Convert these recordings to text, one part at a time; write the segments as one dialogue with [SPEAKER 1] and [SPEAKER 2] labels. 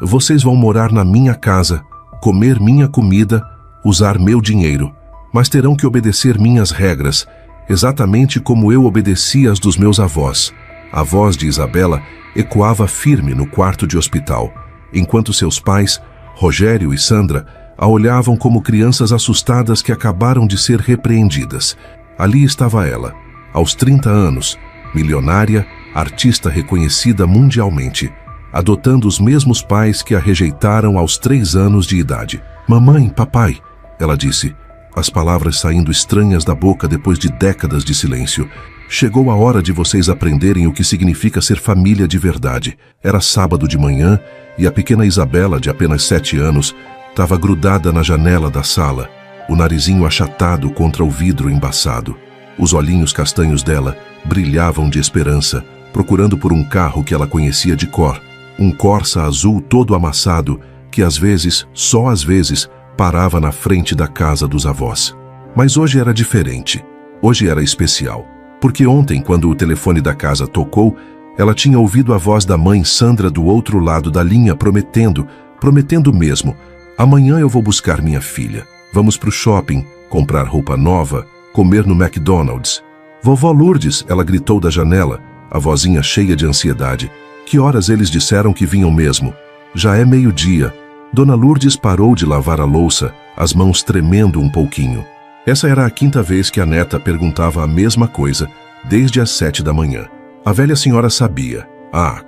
[SPEAKER 1] Vocês vão morar na minha casa, comer minha comida, usar meu dinheiro, mas terão que obedecer minhas regras, exatamente como eu obedeci às dos meus avós. A voz de Isabela ecoava firme no quarto de hospital, enquanto seus pais, Rogério e Sandra, a olhavam como crianças assustadas que acabaram de ser repreendidas. Ali estava ela, aos 30 anos, milionária, artista reconhecida mundialmente, adotando os mesmos pais que a rejeitaram aos 3 anos de idade. "Mamãe, papai", ela disse, as palavras saindo estranhas da boca depois de décadas de silêncio. "Chegou a hora de vocês aprenderem o que significa ser família de verdade." Era sábado de manhã e a pequena Isabela, de apenas 7 anos, estava grudada na janela da sala, o narizinho achatado contra o vidro embaçado. Os olhinhos castanhos dela brilhavam de esperança, procurando por um carro que ela conhecia de cor, um Corsa azul todo amassado que às vezes, só às vezes, parava na frente da casa dos avós. Mas hoje era diferente. Hoje era especial. Porque ontem, quando o telefone da casa tocou, ela tinha ouvido a voz da mãe Sandra do outro lado da linha prometendo mesmo: "Amanhã eu vou buscar minha filha. Vamos pro shopping, comprar roupa nova, comer no McDonald's." "Vovó Lourdes", ela gritou da janela, a vozinha cheia de ansiedade. "Que horas eles disseram que vinham mesmo?" "Já é meio-dia." Dona Lourdes parou de lavar a louça, as mãos tremendo um pouquinho. Essa era a 5ª vez que a neta perguntava a mesma coisa, desde as 7 da manhã. A velha senhora sabia,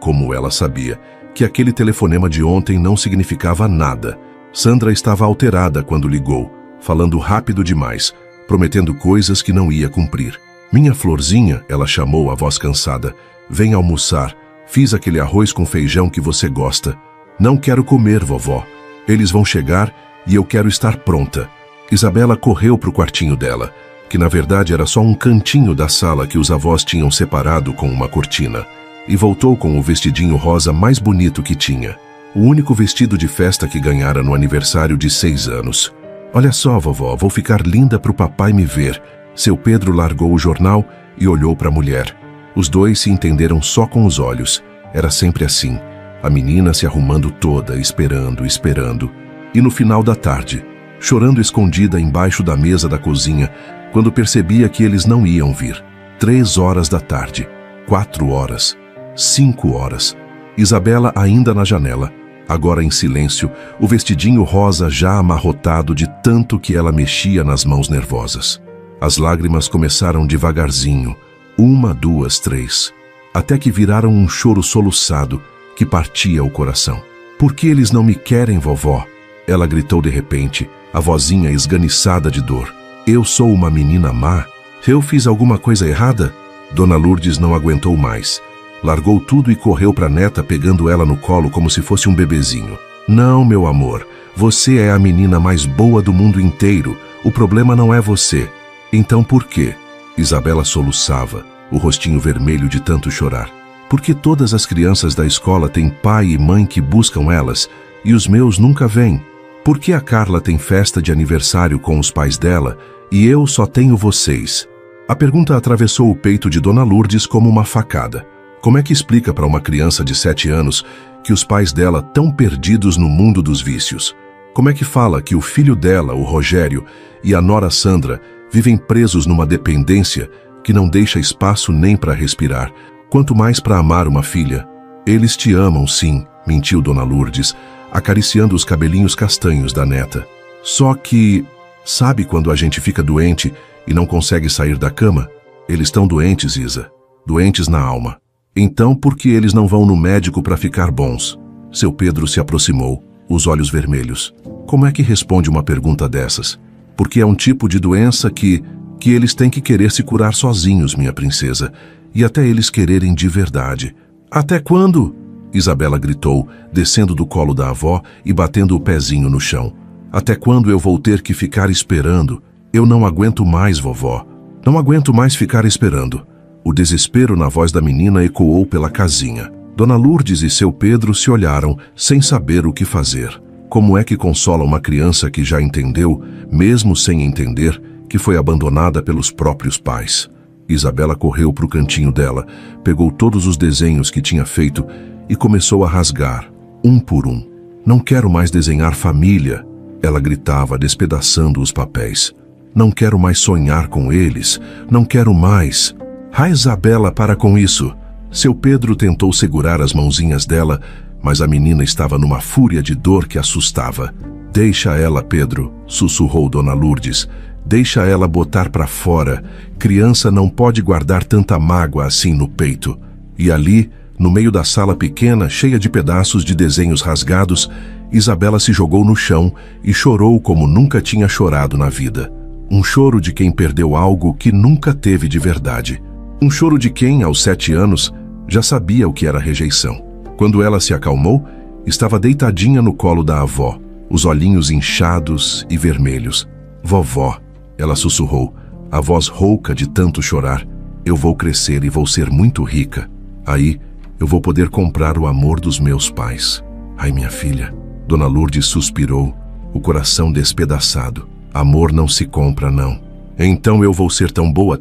[SPEAKER 1] como ela sabia, que aquele telefonema de ontem não significava nada. Sandra estava alterada quando ligou, falando rápido demais, prometendo coisas que não ia cumprir. "Minha florzinha", ela chamou a voz cansada, "vem almoçar. Fiz aquele arroz com feijão que você gosta." "Não quero comer, vovó. Eles vão chegar e eu quero estar pronta." Isabela correu para o quartinho dela, que na verdade era só um cantinho da sala que os avós tinham separado com uma cortina, e voltou com o vestidinho rosa mais bonito que tinha, o único vestido de festa que ganhara no aniversário de 6 anos. "Olha só, vovó, vou ficar linda para o papai me ver." Seu Pedro largou o jornal e olhou para a mulher. Os dois se entenderam só com os olhos. Era sempre assim, a menina se arrumando toda, esperando. E no final da tarde, chorando escondida embaixo da mesa da cozinha, quando percebia que eles não iam vir. 3 horas da tarde, 4 horas, 5 horas. Isabela ainda na janela, agora em silêncio, o vestidinho rosa já amarrotado de tanto que ela mexia nas mãos nervosas. As lágrimas começaram devagarzinho, 1, 2, 3, até que viraram um choro soluçado que partia o coração. "Por que eles não me querem, vovó?" Ela gritou de repente, a vozinha esganiçada de dor. "Eu sou uma menina má? Eu fiz alguma coisa errada?" Dona Lourdes não aguentou mais. Largou tudo e correu para a neta, pegando ela no colo como se fosse um bebezinho. "Não, meu amor, você é a menina mais boa do mundo inteiro. O problema não é você." "Então por quê?" Isabela soluçava, o rostinho vermelho de tanto chorar. "Porque todas as crianças da escola têm pai e mãe que buscam elas, e os meus nunca vêm. Por que a Carla tem festa de aniversário com os pais dela e eu só tenho vocês?" A pergunta atravessou o peito de Dona Lourdes como uma facada. Como é que explica para uma criança de 7 anos que os pais dela estão perdidos no mundo dos vícios? Como é que fala que o filho dela, o Rogério, e a nora Sandra vivem presos numa dependência que não deixa espaço nem para respirar, quanto mais para amar uma filha? "Eles te amam, sim", mentiu Dona Lourdes, acariciando os cabelinhos castanhos da neta. "Só que, sabe quando a gente fica doente e não consegue sair da cama? Eles estão doentes, Isa. Doentes na alma. Então por que eles não vão no médico para ficar bons?" Seu Pedro se aproximou, os olhos vermelhos. "Como é que responde uma pergunta dessas? Porque é um tipo de doença que eles têm que querer se curar sozinhos, minha princesa. E até eles quererem de verdade." "Até quando?" Isabela gritou, descendo do colo da avó e batendo o pezinho no chão. "Até quando eu vou ter que ficar esperando? Eu não aguento mais, vovó. Não aguento mais ficar esperando." O desespero na voz da menina ecoou pela casinha. Dona Lourdes e seu Pedro se olharam, sem saber o que fazer. Como é que consola uma criança que já entendeu, mesmo sem entender, que foi abandonada pelos próprios pais? Isabela correu para o cantinho dela, pegou todos os desenhos que tinha feito e começou a rasgar, um por um. Não quero mais desenhar família, ela gritava, despedaçando os papéis. Não quero mais sonhar com eles, não quero mais. Ah, Isabela, para com isso. Seu Pedro tentou segurar as mãozinhas dela, mas a menina estava numa fúria de dor que assustava. Deixa ela, Pedro, sussurrou Dona Lourdes. Deixa ela botar para fora. Criança não pode guardar tanta mágoa assim no peito. E ali, no meio da sala pequena, cheia de pedaços de desenhos rasgados, Isabela se jogou no chão e chorou como nunca tinha chorado na vida. Um choro de quem perdeu algo que nunca teve de verdade. Um choro de quem, aos 7 anos, já sabia o que era rejeição. Quando ela se acalmou, estava deitadinha no colo da avó, os olhinhos inchados e vermelhos. Vovó, ela sussurrou, a voz rouca de tanto chorar. Eu vou crescer e vou ser muito rica. Aí, eu vou poder comprar o amor dos meus pais. Ai, minha filha. Dona Lourdes suspirou, o coração despedaçado. Amor não se compra, não. Então eu vou ser tão boa,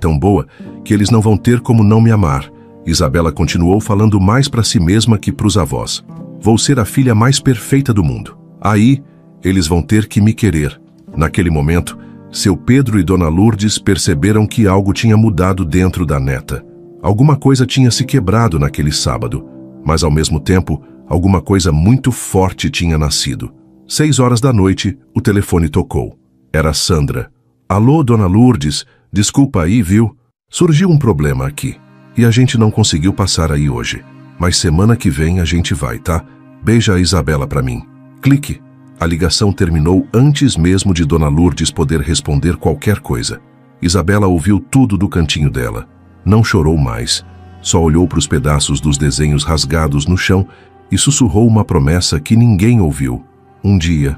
[SPEAKER 1] que eles não vão ter como não me amar. Isabela continuou falando mais para si mesma que para os avós. Vou ser a filha mais perfeita do mundo. Aí, eles vão ter que me querer. Naquele momento, seu Pedro e Dona Lourdes perceberam que algo tinha mudado dentro da neta. Alguma coisa tinha se quebrado naquele sábado, mas ao mesmo tempo, alguma coisa muito forte tinha nascido. 6 horas da noite, o telefone tocou. Era Sandra. Alô, Dona Lourdes, desculpa aí, viu? Surgiu um problema aqui, e a gente não conseguiu passar aí hoje. Mas semana que vem a gente vai, tá? Beija a Isabela pra mim. Clique. A ligação terminou antes mesmo de Dona Lourdes poder responder qualquer coisa. Isabela ouviu tudo do cantinho dela. Não chorou mais. Só olhou para os pedaços dos desenhos rasgados no chão e sussurrou uma promessa que ninguém ouviu. Um dia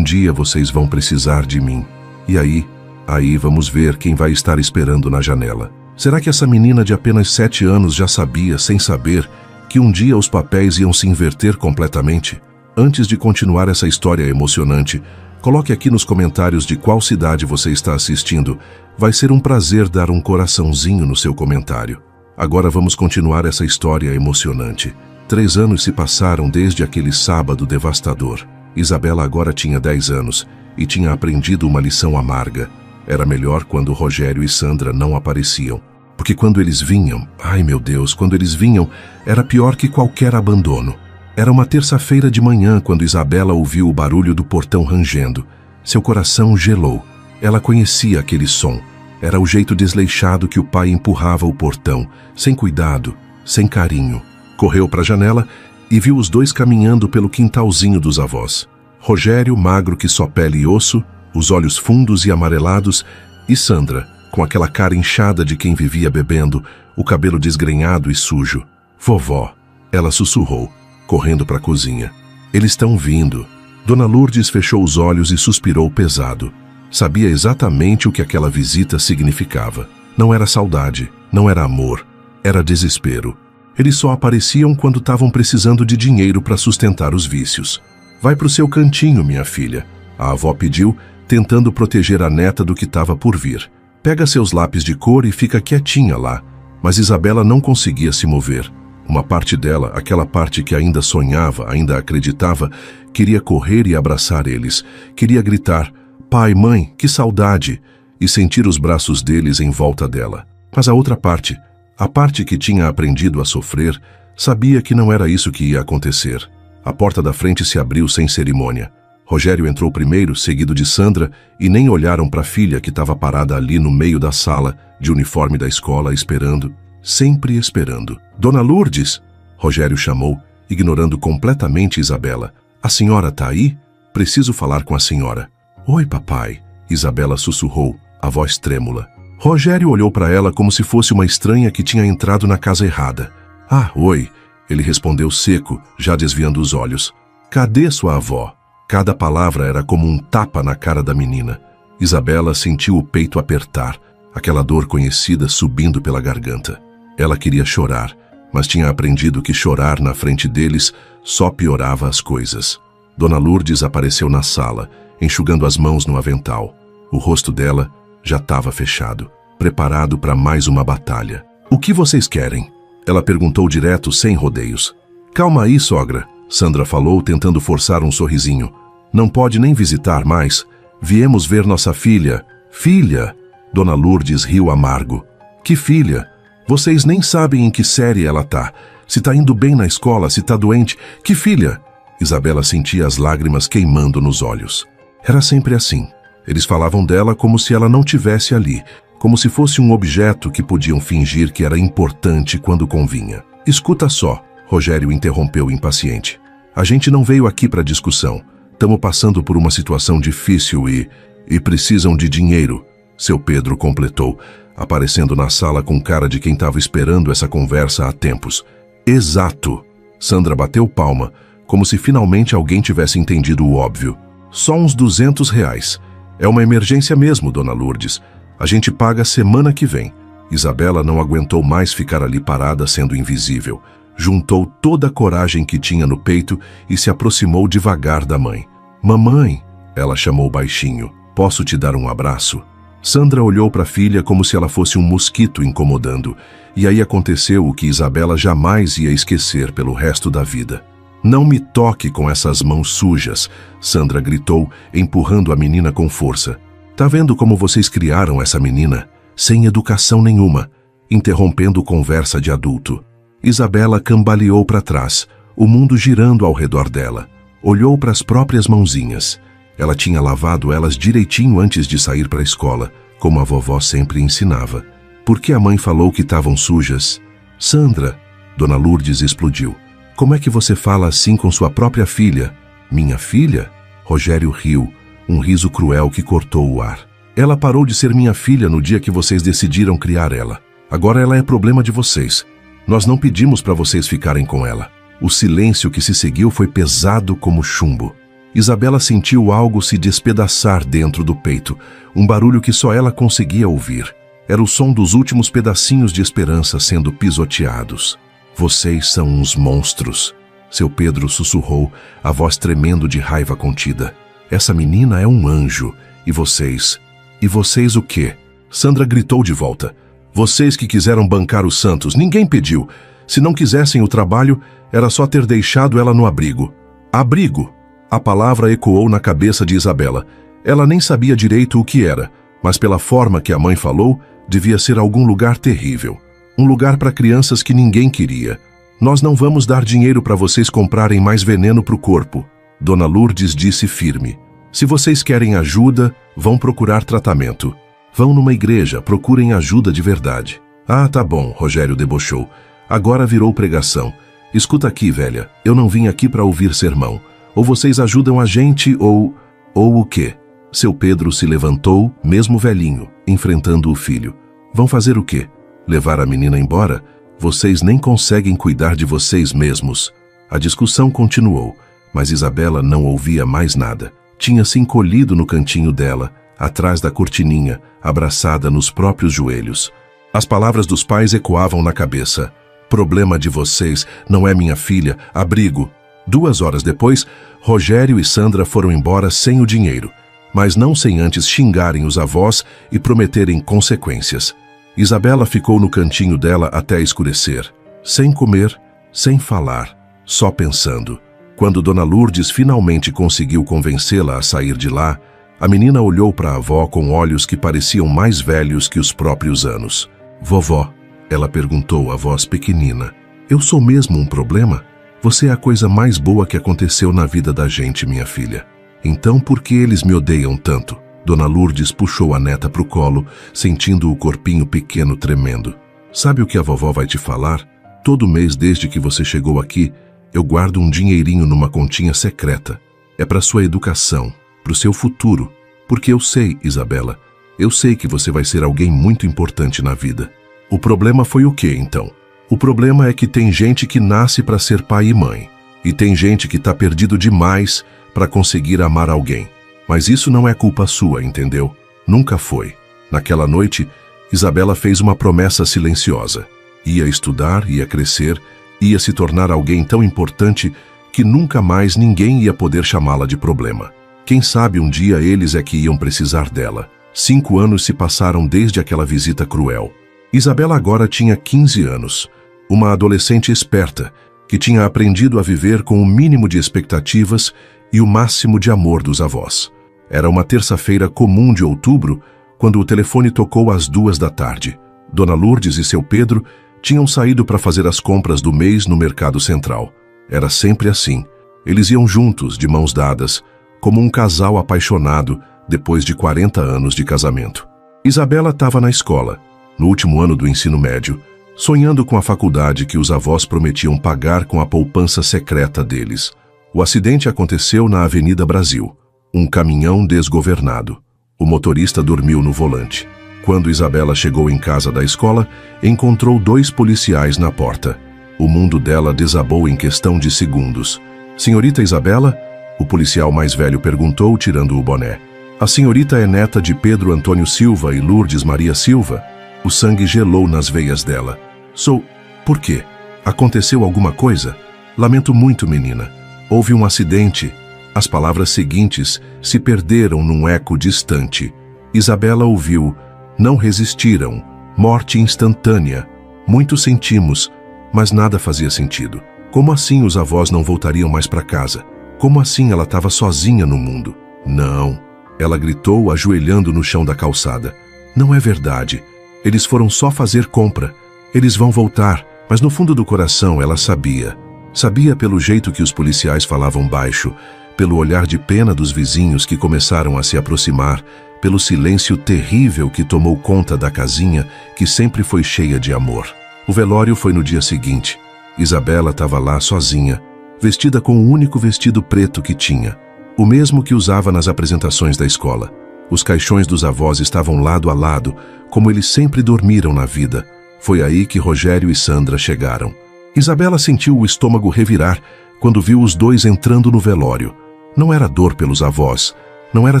[SPEAKER 1] vocês vão precisar de mim. E aí vamos ver quem vai estar esperando na janela. Será que essa menina de apenas 7 anos já sabia, sem saber, que um dia os papéis iam se inverter completamente? Antes de continuar essa história emocionante, coloque aqui nos comentários de qual cidade você está assistindo. Vai ser um prazer dar um coraçãozinho no seu comentário. Agora vamos continuar essa história emocionante. 3 anos se passaram desde aquele sábado devastador. Isabela agora tinha 10 anos e tinha aprendido uma lição amarga. Era melhor quando Rogério e Sandra não apareciam. Porque quando eles vinham, ai meu Deus, quando eles vinham, era pior que qualquer abandono. Era uma terça-feira de manhã quando Isabela ouviu o barulho do portão rangendo. Seu coração gelou. Ela conhecia aquele som. Era o jeito desleixado que o pai empurrava o portão, sem cuidado, sem carinho. Correu para a janela e viu os dois caminhando pelo quintalzinho dos avós. Rogério, magro que só pele e osso, os olhos fundos e amarelados, e Sandra, com aquela cara inchada de quem vivia bebendo, o cabelo desgrenhado e sujo. Vovó, ela sussurrou, correndo para a cozinha. Eles estão vindo. Dona Lourdes fechou os olhos e suspirou pesado. Sabia exatamente o que aquela visita significava. Não era saudade, não era amor, era desespero. Eles só apareciam quando estavam precisando de dinheiro para sustentar os vícios. Vai pro seu cantinho, minha filha, a avó pediu, tentando proteger a neta do que estava por vir. Pega seus lápis de cor e fica quietinha lá. Mas Isabela não conseguia se mover. Uma parte dela, aquela parte que ainda sonhava, ainda acreditava, queria correr e abraçar eles. Queria gritar, pai, mãe, que saudade, e sentir os braços deles em volta dela. Mas a outra parte, a parte que tinha aprendido a sofrer, sabia que não era isso que ia acontecer. A porta da frente se abriu sem cerimônia. Rogério entrou primeiro, seguido de Sandra, e nem olharam para a filha que estava parada ali no meio da sala, de uniforme da escola, esperando, sempre esperando. Dona Lourdes, Rogério chamou, ignorando completamente Isabela. A senhora tá aí? Preciso falar com a senhora. Oi, papai, Isabela sussurrou, a voz trêmula. Rogério olhou para ela como se fosse uma estranha que tinha entrado na casa errada. Ah, oi, ele respondeu seco, já desviando os olhos. Cadê sua avó? Cada palavra era como um tapa na cara da menina. Isabela sentiu o peito apertar, aquela dor conhecida subindo pela garganta. Ela queria chorar, mas tinha aprendido que chorar na frente deles só piorava as coisas. Dona Lourdes apareceu na sala, enxugando as mãos no avental. O rosto dela já estava fechado, preparado para mais uma batalha. O que vocês querem? Ela perguntou direto, sem rodeios. Calma aí, sogra, Sandra falou, tentando forçar um sorrisinho. Não pode nem visitar mais. Viemos ver nossa filha. Filha? Dona Lourdes riu amargo. Que filha? Vocês nem sabem em que série ela tá. Se tá indo bem na escola, se tá doente. Que filha? Isabela sentia as lágrimas queimando nos olhos. Era sempre assim. Eles falavam dela como se ela não tivesse ali, como se fosse um objeto que podiam fingir que era importante quando convinha. Escuta só, Rogério interrompeu impaciente. A gente não veio aqui para discussão. Estamos passando por uma situação difícil e precisam de dinheiro, seu Pedro completou, aparecendo na sala com cara de quem estava esperando essa conversa há tempos. Exato. Sandra bateu palma, como se finalmente alguém tivesse entendido o óbvio. Só uns R$200. É uma emergência mesmo, Dona Lourdes. A gente paga semana que vem. Isabela não aguentou mais ficar ali parada sendo invisível. Juntou toda a coragem que tinha no peito e se aproximou devagar da mãe. Mamãe, ela chamou baixinho. Posso te dar um abraço? Sandra olhou para a filha como se ela fosse um mosquito incomodando. E aí aconteceu o que Isabela jamais ia esquecer pelo resto da vida. Não me toque com essas mãos sujas, Sandra gritou, empurrando a menina com força. Tá vendo como vocês criaram essa menina? Sem educação nenhuma, interrompendo conversa de adulto. Isabela cambaleou para trás, o mundo girando ao redor dela. Olhou para as próprias mãozinhas. Ela tinha lavado elas direitinho antes de sair para a escola, como a vovó sempre ensinava. Por que a mãe falou que estavam sujas? Sandra, Dona Lourdes explodiu. Como é que você fala assim com sua própria filha? Minha filha? Rogério riu, um riso cruel que cortou o ar. Ela parou de ser minha filha no dia que vocês decidiram criar ela. Agora ela é problema de vocês. Nós não pedimos para vocês ficarem com ela. O silêncio que se seguiu foi pesado como chumbo. Isabela sentiu algo se despedaçar dentro do peito, um barulho que só ela conseguia ouvir. Era o som dos últimos pedacinhos de esperança sendo pisoteados. Vocês são uns monstros, seu Pedro sussurrou, a voz tremendo de raiva contida. Essa menina é um anjo, e vocês? E vocês o quê? Sandra gritou de volta. Vocês que quiseram bancar os santos, ninguém pediu. Se não quisessem o trabalho, era só ter deixado ela no abrigo. Abrigo! A palavra ecoou na cabeça de Isabela. Ela nem sabia direito o que era, mas pela forma que a mãe falou, devia ser algum lugar terrível. Um lugar para crianças que ninguém queria. Nós não vamos dar dinheiro para vocês comprarem mais veneno para o corpo. Dona Lourdes disse firme. Se vocês querem ajuda, vão procurar tratamento. Vão numa igreja, procurem ajuda de verdade. Ah, tá bom, Rogério debochou. Agora virou pregação. Escuta aqui, velha, eu não vim aqui para ouvir sermão. Ou vocês ajudam a gente, ou o quê? Seu Pedro se levantou, mesmo velhinho, enfrentando o filho. Vão fazer o quê? Levar a menina embora? Vocês nem conseguem cuidar de vocês mesmos. A discussão continuou, mas Isabela não ouvia mais nada. Tinha se encolhido no cantinho dela, atrás da cortininha, abraçada nos próprios joelhos. As palavras dos pais ecoavam na cabeça. Problema de vocês, não é minha filha, abrigo. 2 horas depois, Rogério e Sandra foram embora sem o dinheiro, mas não sem antes xingarem os avós e prometerem consequências. Isabela ficou no cantinho dela até escurecer, sem comer, sem falar, só pensando. Quando Dona Lourdes finalmente conseguiu convencê-la a sair de lá, a menina olhou para a avó com olhos que pareciam mais velhos que os próprios anos. Vovó, ela perguntou a voz pequenina, eu sou mesmo um problema? Você é a coisa mais boa que aconteceu na vida da gente, minha filha. Então por que eles me odeiam tanto? Dona Lourdes puxou a neta para o colo, sentindo o corpinho pequeno tremendo. Sabe o que a vovó vai te falar? Todo mês desde que você chegou aqui, eu guardo um dinheirinho numa continha secreta. É para sua educação, para o seu futuro. Porque eu sei, Isabela, eu sei que você vai ser alguém muito importante na vida. O problema foi o quê, então? O problema é que tem gente que nasce para ser pai e mãe. E tem gente que está perdido demais para conseguir amar alguém. Mas isso não é culpa sua, entendeu? Nunca foi. Naquela noite, Isabela fez uma promessa silenciosa. Ia estudar, ia crescer, ia se tornar alguém tão importante que nunca mais ninguém ia poder chamá-la de problema. Quem sabe um dia eles é que iam precisar dela. 5 anos se passaram desde aquela visita cruel. Isabela agora tinha 15 anos. Uma adolescente esperta, que tinha aprendido a viver com o mínimo de expectativas e o máximo de amor dos avós. Era uma terça-feira comum de outubro, quando o telefone tocou às 2 da tarde. Dona Lourdes e seu Pedro tinham saído para fazer as compras do mês no Mercado Central. Era sempre assim. Eles iam juntos, de mãos dadas, como um casal apaixonado depois de 40 anos de casamento. Isabela estava na escola, no último ano do ensino médio, sonhando com a faculdade que os avós prometiam pagar com a poupança secreta deles. O acidente aconteceu na Avenida Brasil. Um caminhão desgovernado. O motorista dormiu no volante. Quando Isabela chegou em casa da escola, encontrou 2 policiais na porta. O mundo dela desabou em questão de segundos. Senhorita Isabela? O policial mais velho perguntou, tirando o boné. A senhorita é neta de Pedro Antônio Silva e Lourdes Maria Silva? O sangue gelou nas veias dela. Sou... Por quê? Aconteceu alguma coisa? Lamento muito, menina. Houve um acidente. As palavras seguintes se perderam num eco distante. Isabela ouviu: não resistiram. Morte instantânea. Muito sentimos, mas nada fazia sentido. Como assim os avós não voltariam mais para casa? Como assim ela estava sozinha no mundo? Não. Ela gritou, ajoelhando no chão da calçada. Não é verdade. Eles foram só fazer compra. Eles vão voltar, mas no fundo do coração ela sabia. Sabia pelo jeito que os policiais falavam baixo, pelo olhar de pena dos vizinhos que começaram a se aproximar, pelo silêncio terrível que tomou conta da casinha, que sempre foi cheia de amor. O velório foi no dia seguinte. Isabela estava lá sozinha, vestida com o único vestido preto que tinha, o mesmo que usava nas apresentações da escola. Os caixões dos avós estavam lado a lado, como eles sempre dormiram na vida. Foi aí que Rogério e Sandra chegaram. Isabela sentiu o estômago revirar quando viu os 2 entrando no velório. Não era dor pelos avós, não era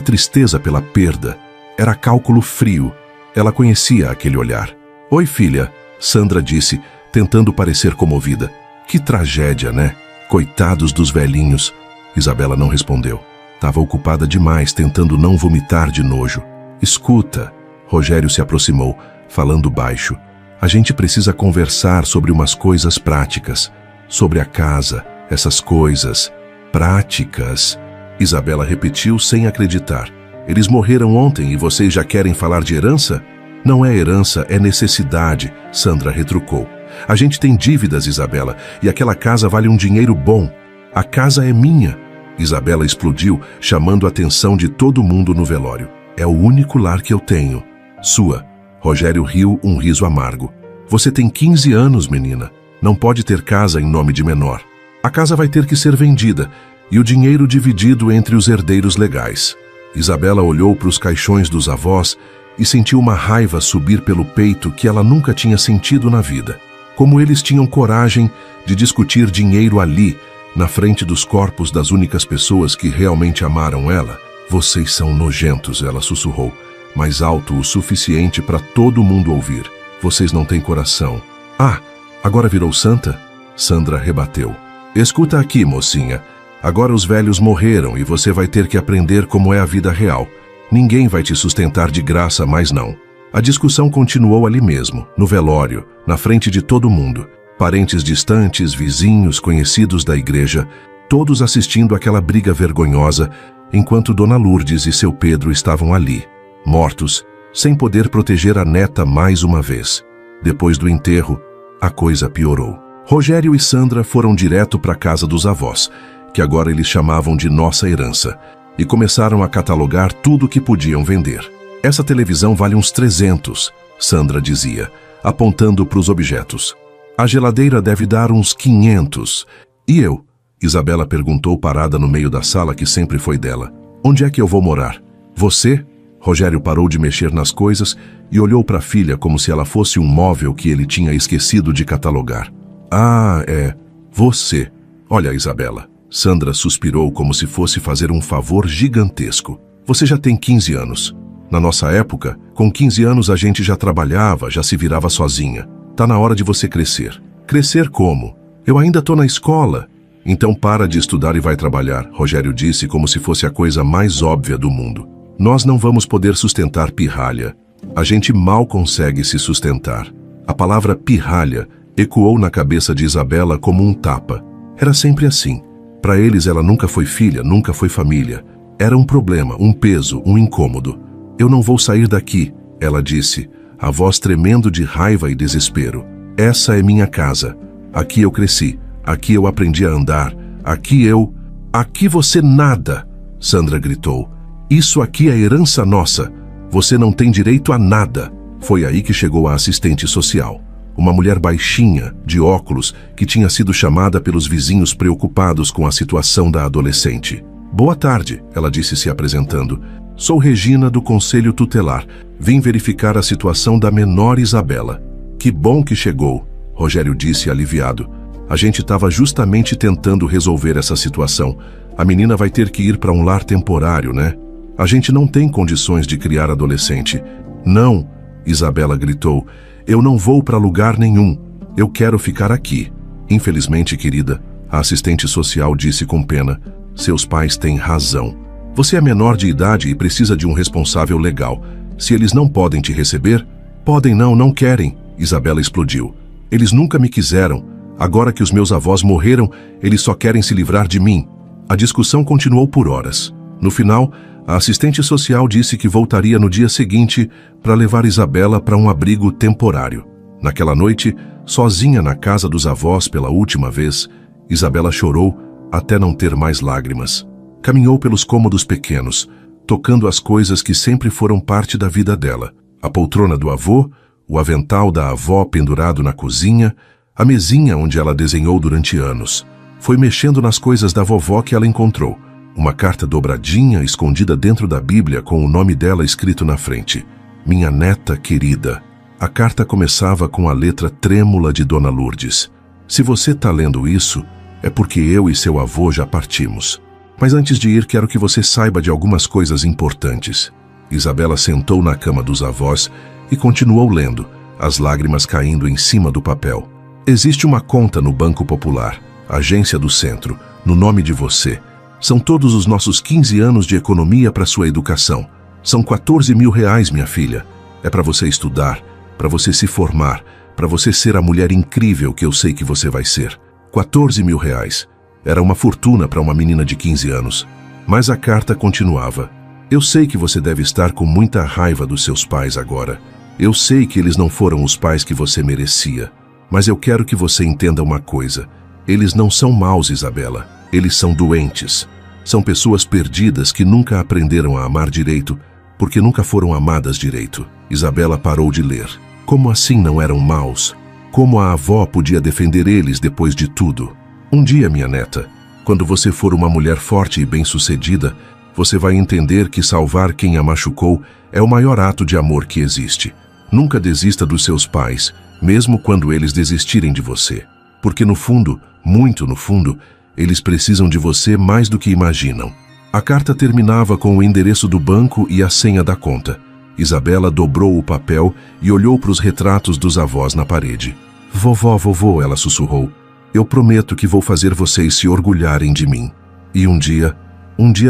[SPEAKER 1] tristeza pela perda, era cálculo frio. Ela conhecia aquele olhar. Oi, filha, Sandra disse, tentando parecer comovida. Que tragédia, né? Coitados dos velhinhos. Isabela não respondeu. Estava ocupada demais, tentando não vomitar de nojo. Escuta, Rogério se aproximou, falando baixo. A gente precisa conversar sobre umas coisas práticas. Sobre a casa, essas coisas práticas. Isabela repetiu sem acreditar. Eles morreram ontem e vocês já querem falar de herança? Não é herança, é necessidade, Sandra retrucou. A gente tem dívidas, Isabela, e aquela casa vale um dinheiro bom. A casa é minha. Isabela explodiu, chamando a atenção de todo mundo no velório. É o único lar que eu tenho. Sua. Rogério riu um riso amargo. Você tem 15 anos, menina. Não pode ter casa em nome de menor. A casa vai ter que ser vendida e o dinheiro dividido entre os herdeiros legais. Isabela olhou para os caixões dos avós e sentiu uma raiva subir pelo peito que ela nunca tinha sentido na vida. Como eles tinham coragem de discutir dinheiro ali, na frente dos corpos das únicas pessoas que realmente amaram ela. Vocês são nojentos, ela sussurrou, mais alto o suficiente para todo mundo ouvir. Vocês não têm coração. Ah, agora virou santa? Sandra rebateu. Escuta aqui, mocinha. Agora os velhos morreram e você vai ter que aprender como é a vida real. Ninguém vai te sustentar de graça mais não. A discussão continuou ali mesmo, no velório, na frente de todo mundo. Parentes distantes, vizinhos, conhecidos da igreja, todos assistindo àquela briga vergonhosa, enquanto Dona Lourdes e seu Pedro estavam ali, mortos, sem poder proteger a neta mais uma vez. Depois do enterro, a coisa piorou. Rogério e Sandra foram direto para a casa dos avós, que agora eles chamavam de nossa herança, e começaram a catalogar tudo que podiam vender. Essa televisão vale uns 300, Sandra dizia, apontando para os objetos. A geladeira deve dar uns 500. E eu? Isabela perguntou parada no meio da sala que sempre foi dela. Onde é que eu vou morar? Você? Rogério parou de mexer nas coisas e olhou para a filha como se ela fosse um móvel que ele tinha esquecido de catalogar. Ah, é. Você. Olha, Isabela. Sandra suspirou como se fosse fazer um favor gigantesco. Você já tem 15 anos. Na nossa época, com 15 anos a gente já trabalhava, já se virava sozinha. Tá na hora de você crescer. Crescer como? Eu ainda tô na escola. Então para de estudar e vai trabalhar, Rogério disse como se fosse a coisa mais óbvia do mundo. Nós não vamos poder sustentar pirralha. A gente mal consegue se sustentar. A palavra pirralha Ecoou na cabeça de Isabela como um tapa. Era sempre assim. Para eles ela nunca foi filha, nunca foi família. Era um problema, um peso, um incômodo. Eu não vou sair daqui, ela disse, a voz tremendo de raiva e desespero. Essa é minha casa. Aqui eu cresci. Aqui eu aprendi a andar. Aqui você nada, Sandra gritou. Isso aqui é herança nossa. Você não tem direito a nada. Foi aí que chegou a assistente social. Uma mulher baixinha, de óculos, que tinha sido chamada pelos vizinhos preocupados com a situação da adolescente. Boa tarde, ela disse se apresentando. Sou Regina do Conselho Tutelar. Vim verificar a situação da menor Isabela. Que bom que chegou, Rogério disse aliviado. A gente estava justamente tentando resolver essa situação. A menina vai ter que ir para um lar temporário, né? A gente não tem condições de criar adolescente. Não, Isabela gritou. Eu não vou para lugar nenhum. Eu quero ficar aqui. Infelizmente, querida, a assistente social disse com pena. Seus pais têm razão. Você é menor de idade e precisa de um responsável legal. Se eles não podem te receber, podem não querem. Isabela explodiu. Eles nunca me quiseram. Agora que os meus avós morreram, eles só querem se livrar de mim. A discussão continuou por horas. No final, a assistente social disse que voltaria no dia seguinte para levar Isabela para um abrigo temporário. Naquela noite, sozinha na casa dos avós pela última vez, Isabela chorou até não ter mais lágrimas. Caminhou pelos cômodos pequenos, tocando as coisas que sempre foram parte da vida dela. A poltrona do avô, o avental da avó pendurado na cozinha, a mesinha onde ela desenhou durante anos. Foi mexendo nas coisas da vovó que ela encontrou. Uma carta dobradinha escondida dentro da Bíblia com o nome dela escrito na frente. Minha neta querida. A carta começava com a letra trêmula de Dona Lourdes. Se você está lendo isso, é porque eu e seu avô já partimos. Mas antes de ir, quero que você saiba de algumas coisas importantes. Isabela sentou na cama dos avós e continuou lendo, as lágrimas caindo em cima do papel. Existe uma conta no Banco Popular, agência do Centro, no nome de você. São todos os nossos 15 anos de economia para sua educação. São 14 mil reais, minha filha. É para você estudar, para você se formar, para você ser a mulher incrível que eu sei que você vai ser. 14 mil reais. Era uma fortuna para uma menina de 15 anos. Mas a carta continuava. Eu sei que você deve estar com muita raiva dos seus pais agora. Eu sei que eles não foram os pais que você merecia. Mas eu quero que você entenda uma coisa. Eles não são maus, Isabela. Eles são doentes. São pessoas perdidas que nunca aprenderam a amar direito, porque nunca foram amadas direito. Isabela parou de ler. Como assim não eram maus? Como a avó podia defender eles depois de tudo? Um dia, minha neta, quando você for uma mulher forte e bem-sucedida, você vai entender que salvar quem a machucou é o maior ato de amor que existe. Nunca desista dos seus pais, mesmo quando eles desistirem de você. Porque no fundo, muito no fundo, eles precisam de você mais do que imaginam. A carta terminava com o endereço do banco e a senha da conta. Isabela dobrou o papel e olhou para os retratos dos avós na parede. Vovó, ela sussurrou. Eu prometo que vou fazer vocês se orgulharem de mim. E um dia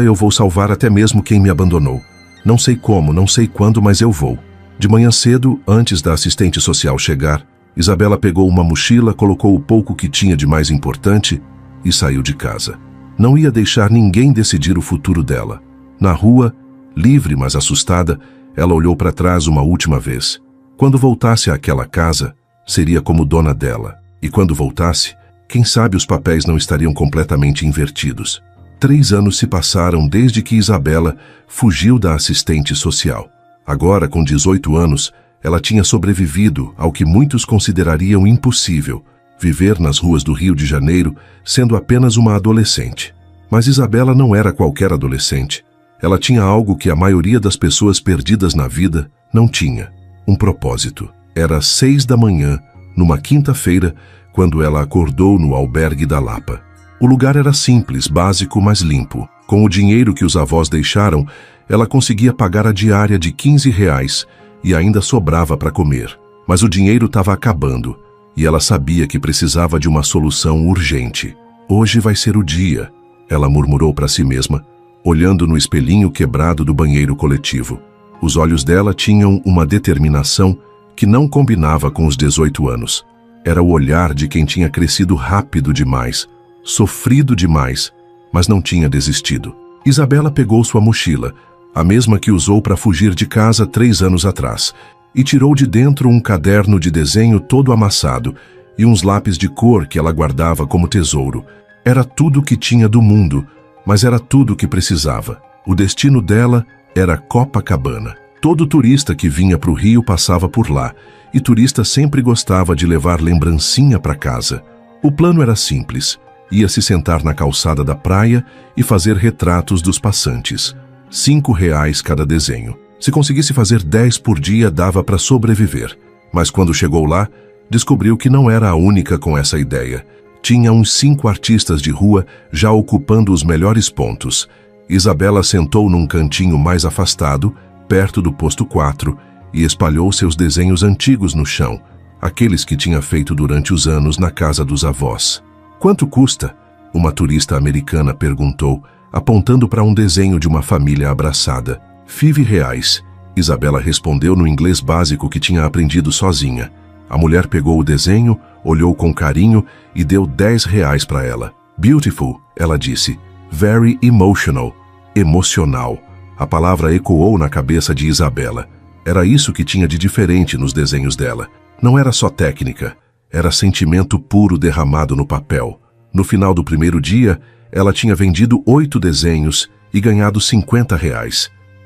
[SPEAKER 1] eu vou salvar até mesmo quem me abandonou. Não sei como, não sei quando, mas eu vou. De manhã cedo, antes da assistente social chegar, Isabela pegou uma mochila, colocou o pouco que tinha de mais importante e saiu de casa. Não ia deixar ninguém decidir o futuro dela. Na rua, livre mas assustada, ela olhou para trás uma última vez. Quando voltasse àquela casa, seria como dona dela. E quando voltasse, quem sabe os papéis não estariam completamente invertidos. 3 anos se passaram desde que Isabela fugiu da assistente social. Agora, com 18 anos, ela tinha sobrevivido ao que muitos considerariam impossível, viver nas ruas do Rio de Janeiro sendo apenas uma adolescente. Mas Isabela não era qualquer adolescente. Ela tinha algo que a maioria das pessoas perdidas na vida não tinha: um propósito. Era 6 da manhã, numa quinta-feira, quando ela acordou no albergue da Lapa. O lugar era simples, básico, mas limpo. Com o dinheiro que os avós deixaram, ela conseguia pagar a diária de 15 reais e ainda sobrava para comer. Mas o dinheiro estava acabando e ela sabia que precisava de uma solução urgente. Hoje vai ser o dia, ela murmurou para si mesma, olhando no espelhinho quebrado do banheiro coletivo. Os olhos dela tinham uma determinação que não combinava com os 18 anos. Era o olhar de quem tinha crescido rápido demais, sofrido demais, mas não tinha desistido. Isabela pegou sua mochila, a mesma que usou para fugir de casa 3 anos atrás, e tirou de dentro um caderno de desenho todo amassado e uns lápis de cor que ela guardava como tesouro. Era tudo o que tinha do mundo, mas era tudo o que precisava. O destino dela era Copacabana. Todo turista que vinha para o Rio passava por lá, e turista sempre gostava de levar lembrancinha para casa. O plano era simples. Ia se sentar na calçada da praia e fazer retratos dos passantes. R$ 5 cada desenho. Se conseguisse fazer 10 por dia, dava para sobreviver. Mas quando chegou lá, descobriu que não era a única com essa ideia. Tinha uns 5 artistas de rua já ocupando os melhores pontos. Isabela sentou num cantinho mais afastado, perto do posto 4, e espalhou seus desenhos antigos no chão, aqueles que tinha feito durante os anos na casa dos avós. "Quanto custa?" uma turista americana perguntou, apontando para um desenho de uma família abraçada. R$ 5. Isabela respondeu no inglês básico que tinha aprendido sozinha. A mulher pegou o desenho, olhou com carinho e deu R$ 10 para ela. "Beautiful", ela disse. "Very emotional." Emocional. A palavra ecoou na cabeça de Isabela. Era isso que tinha de diferente nos desenhos dela. Não era só técnica, era sentimento puro derramado no papel. No final do primeiro dia, ela tinha vendido 8 desenhos e ganhado R$ 50.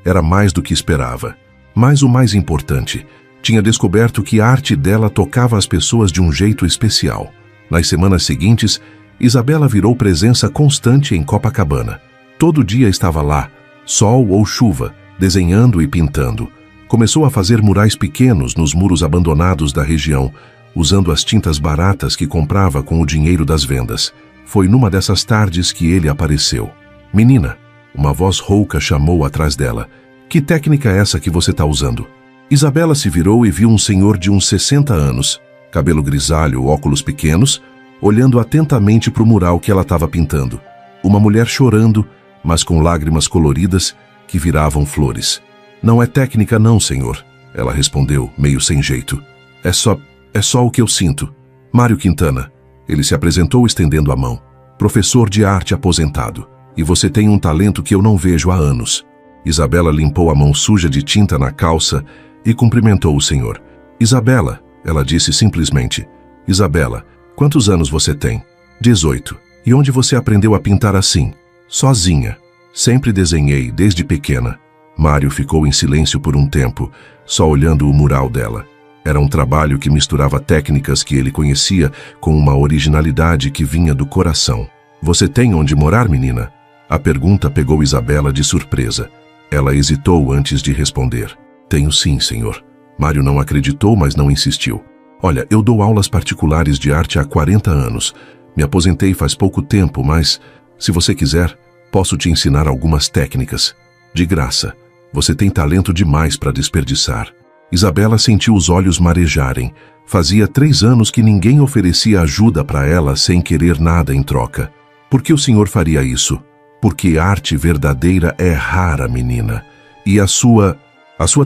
[SPEAKER 1] Era mais do que esperava. Mas o mais importante, tinha descoberto que a arte dela tocava as pessoas de um jeito especial. Nas semanas seguintes, Isabela virou presença constante em Copacabana. Todo dia estava lá, sol ou chuva, desenhando e pintando. Começou a fazer murais pequenos nos muros abandonados da região, usando as tintas baratas que comprava com o dinheiro das vendas. Foi numa dessas tardes que ele apareceu. "Menina", uma voz rouca chamou atrás dela. "Que técnica é essa que você está usando?" Isabela se virou e viu um senhor de uns 60 anos, cabelo grisalho, óculos pequenos, olhando atentamente para o mural que ela estava pintando. Uma mulher chorando, mas com lágrimas coloridas que viravam flores. "Não é técnica não, senhor", ela respondeu, meio sem jeito. É só o que eu sinto. Mário Quintana." Ele se apresentou estendendo a mão. "Professor de arte aposentado. E você tem um talento que eu não vejo há anos." Isabela limpou a mão suja de tinta na calça e cumprimentou o senhor. "Isabela", ela disse simplesmente. "Isabela, quantos anos você tem?" 18. "E onde você aprendeu a pintar assim?" "Sozinha. Sempre desenhei, desde pequena." Mário ficou em silêncio por um tempo, só olhando o mural dela. Era um trabalho que misturava técnicas que ele conhecia com uma originalidade que vinha do coração. "Você tem onde morar, menina?" A pergunta pegou Isabela de surpresa. Ela hesitou antes de responder. "Tenho sim, senhor." Mário não acreditou, mas não insistiu. "Olha, eu dou aulas particulares de arte há 40 anos. Me aposentei faz pouco tempo, mas, se você quiser, posso te ensinar algumas técnicas. De graça. Você tem talento demais para desperdiçar." Isabela sentiu os olhos marejarem. Fazia 3 anos que ninguém oferecia ajuda para ela sem querer nada em troca. "Por que o senhor faria isso?" "Porque arte verdadeira é rara, menina. E a sua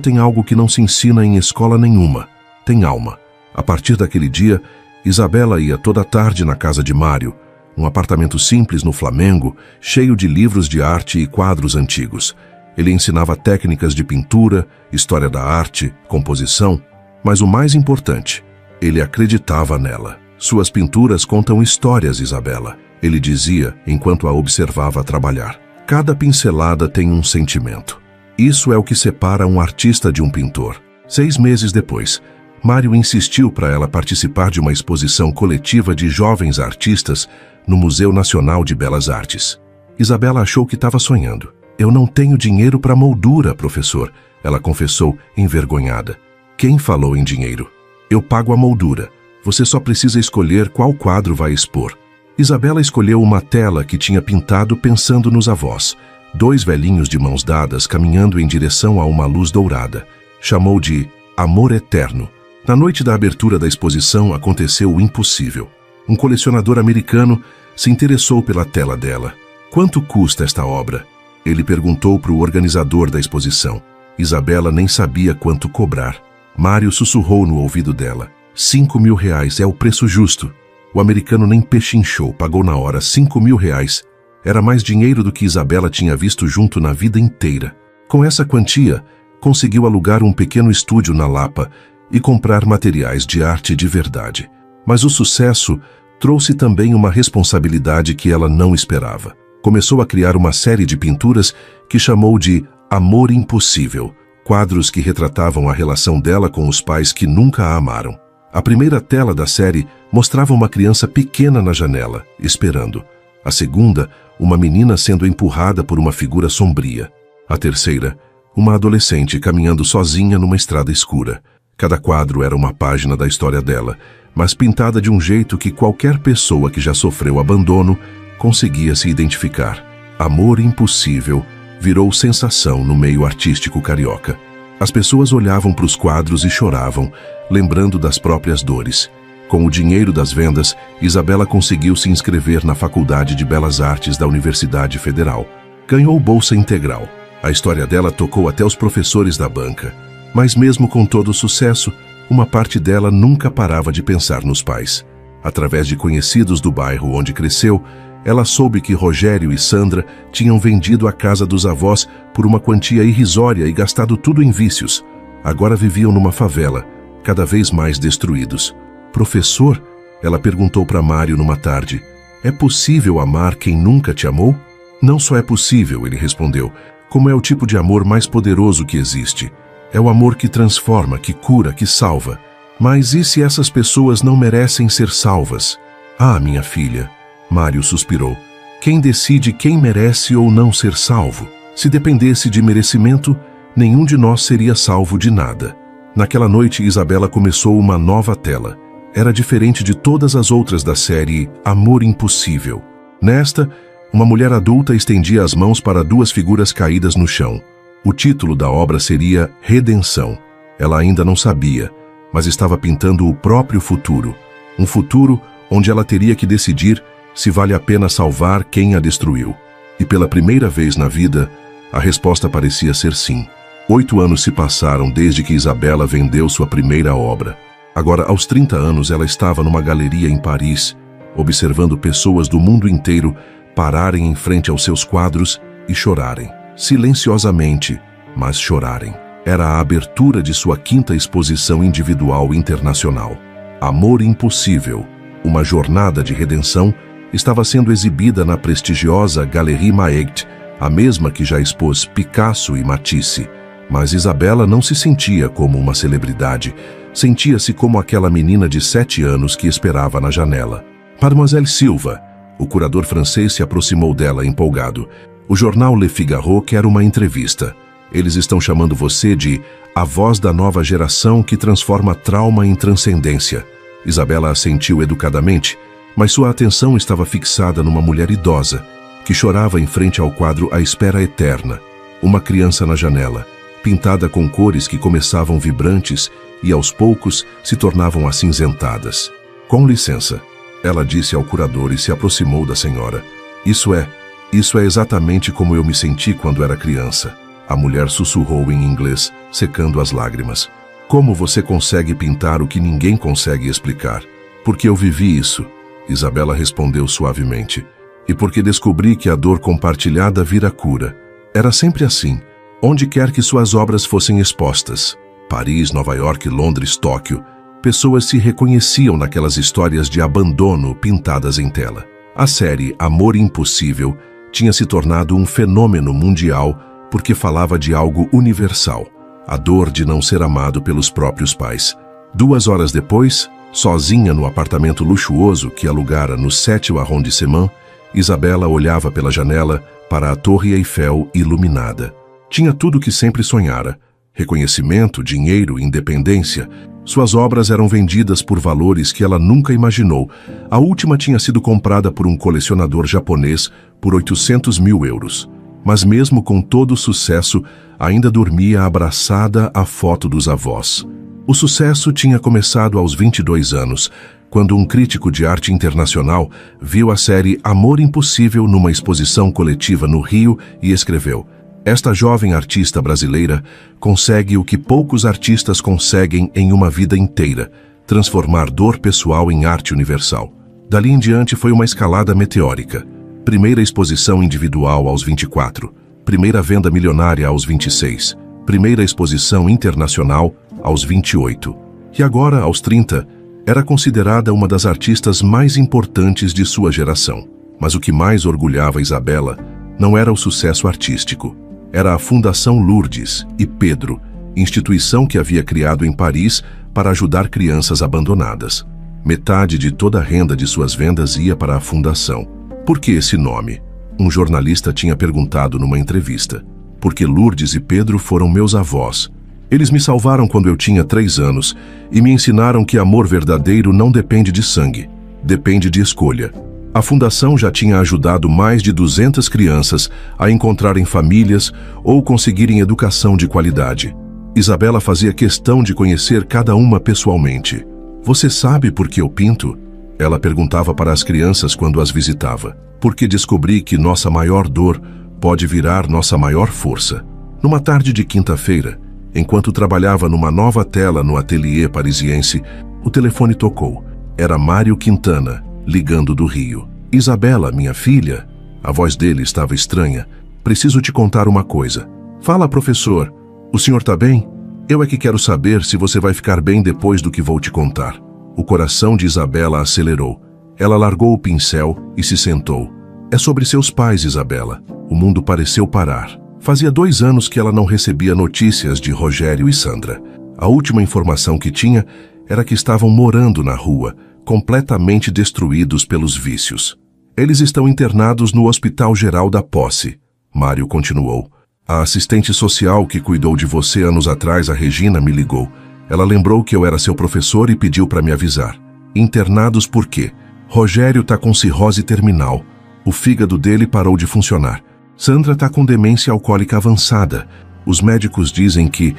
[SPEAKER 1] tem algo que não se ensina em escola nenhuma. Tem alma." A partir daquele dia, Isabela ia toda tarde na casa de Mário, um apartamento simples no Flamengo, cheio de livros de arte e quadros antigos. Ele ensinava técnicas de pintura, história da arte, composição, mas o mais importante, ele acreditava nela. "Suas pinturas contam histórias, Isabela", ele dizia enquanto a observava trabalhar. "Cada pincelada tem um sentimento. Isso é o que separa um artista de um pintor." 6 meses depois, Mário insistiu para ela participar de uma exposição coletiva de jovens artistas no Museu Nacional de Belas Artes. Isabela achou que estava sonhando. "Eu não tenho dinheiro para moldura, professor", ela confessou, envergonhada. "Quem falou em dinheiro? Eu pago a moldura. Você só precisa escolher qual quadro vai expor." Isabela escolheu uma tela que tinha pintado pensando nos avós. 2 velhinhos de mãos dadas caminhando em direção a uma luz dourada. Chamou de Amor Eterno. Na noite da abertura da exposição aconteceu o impossível. Um colecionador americano se interessou pela tela dela. "Quanto custa esta obra?" Ele perguntou para o organizador da exposição. Isabela nem sabia quanto cobrar. Mário sussurrou no ouvido dela. R$ 5.000 é o preço justo. O americano nem pechinchou, pagou na hora R$ 5.000. Era mais dinheiro do que Isabela tinha visto junto na vida inteira. Com essa quantia, conseguiu alugar um pequeno estúdio na Lapa e comprar materiais de arte de verdade. Mas o sucesso trouxe também uma responsabilidade que ela não esperava. Começou a criar uma série de pinturas que chamou de Amor Impossível, quadros que retratavam a relação dela com os pais que nunca a amaram. A primeira tela da série mostrava uma criança pequena na janela, esperando. A segunda, uma menina sendo empurrada por uma figura sombria. A terceira, uma adolescente caminhando sozinha numa estrada escura. Cada quadro era uma página da história dela, mas pintada de um jeito que qualquer pessoa que já sofreu abandono conseguia se identificar. Amor Impossível virou sensação no meio artístico carioca. As pessoas olhavam para os quadros e choravam, lembrando das próprias dores. Com o dinheiro das vendas, Isabela conseguiu se inscrever na Faculdade de Belas Artes da Universidade Federal. Ganhou bolsa integral. A história dela tocou até os professores da banca. Mas mesmo com todo o sucesso, uma parte dela nunca parava de pensar nos pais. Através de conhecidos do bairro onde cresceu, ela soube que Rogério e Sandra tinham vendido a casa dos avós por uma quantia irrisória e gastado tudo em vícios. Agora viviam numa favela, cada vez mais destruídos. Professor, ela perguntou para Mário numa tarde, é possível amar quem nunca te amou? Não só é possível, ele respondeu, como é o tipo de amor mais poderoso que existe. É o amor que transforma, que cura, que salva. Mas e se essas pessoas não merecem ser salvas? Ah, minha filha, Mário suspirou. Quem decide quem merece ou não ser salvo? Se dependesse de merecimento, nenhum de nós seria salvo de nada. Naquela noite, Isabela começou uma nova tela. Era diferente de todas as outras da série Amor Impossível. Nesta, uma mulher adulta estendia as mãos para duas figuras caídas no chão. O título da obra seria Redenção. Ela ainda não sabia, mas estava pintando o próprio futuro. Um futuro onde ela teria que decidir se vale a pena salvar quem a destruiu. E pela primeira vez na vida, a resposta parecia ser sim. 8 anos se passaram desde que Isabela vendeu sua primeira obra. Agora, aos 30 anos, ela estava numa galeria em Paris, observando pessoas do mundo inteiro pararem em frente aos seus quadros e chorarem. Silenciosamente, mas chorarem. Era a abertura de sua 5ª exposição individual internacional. Amor Impossível, uma jornada de redenção, estava sendo exibida na prestigiosa Galerie Maegt, a mesma que já expôs Picasso e Matisse. Mas Isabela não se sentia como uma celebridade, sentia-se como aquela menina de 7 anos que esperava na janela. Mademoiselle Silva, o curador francês se aproximou dela empolgado. O jornal Le Figaro quer uma entrevista. Eles estão chamando você de a voz da nova geração que transforma trauma em transcendência. Isabela assentiu educadamente, mas sua atenção estava fixada numa mulher idosa, que chorava em frente ao quadro A Espera Eterna. Uma criança na janela, pintada com cores que começavam vibrantes e aos poucos se tornavam acinzentadas. Com licença, ela disse ao curador e se aproximou da senhora. Isso é exatamente como eu me senti quando era criança. A mulher sussurrou em inglês, secando as lágrimas. Como você consegue pintar o que ninguém consegue explicar? Porque eu vivi isso, Isabela respondeu suavemente. E porque descobri que a dor compartilhada vira cura. Era sempre assim, onde quer que suas obras fossem expostas. Paris, Nova York, Londres, Tóquio. Pessoas se reconheciam naquelas histórias de abandono pintadas em tela. A série Amor Impossível tinha se tornado um fenômeno mundial porque falava de algo universal, a dor de não ser amado pelos próprios pais. 2 horas depois, sozinha no apartamento luxuoso que alugara no 7º arrondissement, Isabela olhava pela janela para a Torre Eiffel iluminada. Tinha tudo o que sempre sonhara: reconhecimento, dinheiro, independência. Suas obras eram vendidas por valores que ela nunca imaginou. A última tinha sido comprada por um colecionador japonês por 800 mil euros. Mas mesmo com todo o sucesso, ainda dormia abraçada à foto dos avós. O sucesso tinha começado aos 22 anos, quando um crítico de arte internacional viu a série Amor Impossível numa exposição coletiva no Rio e escreveu: esta jovem artista brasileira consegue o que poucos artistas conseguem em uma vida inteira: transformar dor pessoal em arte universal. Dali em diante foi uma escalada meteórica. Primeira exposição individual aos 24, primeira venda milionária aos 26, primeira exposição internacional aos 28. E agora, aos 30, era considerada uma das artistas mais importantes de sua geração. Mas o que mais orgulhava Isabela não era o sucesso artístico. Era a Fundação Lourdes e Pedro, instituição que havia criado em Paris para ajudar crianças abandonadas. Metade de toda a renda de suas vendas ia para a fundação. Por que esse nome? Um jornalista tinha perguntado numa entrevista. Porque Lourdes e Pedro foram meus avós. Eles me salvaram quando eu tinha 3 anos e me ensinaram que amor verdadeiro não depende de sangue, depende de escolha. A fundação já tinha ajudado mais de 200 crianças a encontrarem famílias ou conseguirem educação de qualidade. Isabela fazia questão de conhecer cada uma pessoalmente. Você sabe por que eu pinto? Ela perguntava para as crianças quando as visitava. Porque descobri que nossa maior dor pode virar nossa maior força. Numa tarde de quinta-feira, enquanto trabalhava numa nova tela no ateliê parisiense, o telefone tocou. Era Mário Quintana, ligando do Rio. Isabela, minha filha. A voz dele estava estranha. Preciso te contar uma coisa. Fala, professor. O senhor tá bem? Eu é que quero saber se você vai ficar bem depois do que vou te contar. O coração de Isabela acelerou. Ela largou o pincel e se sentou. É sobre seus pais, Isabela. O mundo pareceu parar. Fazia 2 anos que ela não recebia notícias de Rogério e Sandra. A última informação que tinha era que estavam morando na rua, completamente destruídos pelos vícios. Eles estão internados no Hospital Geral da Posse. Mário continuou. A assistente social que cuidou de você anos atrás, a Regina, me ligou. Ela lembrou que eu era seu professor e pediu para me avisar. Internados por quê? Rogério tá com cirrose terminal. O fígado dele parou de funcionar. Sandra tá com demência alcoólica avançada. Os médicos dizem que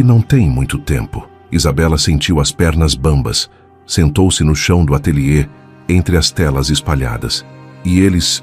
[SPEAKER 1] não tem muito tempo. Isabela sentiu as pernas bambas. Sentou-se no chão do ateliê, entre as telas espalhadas. E eles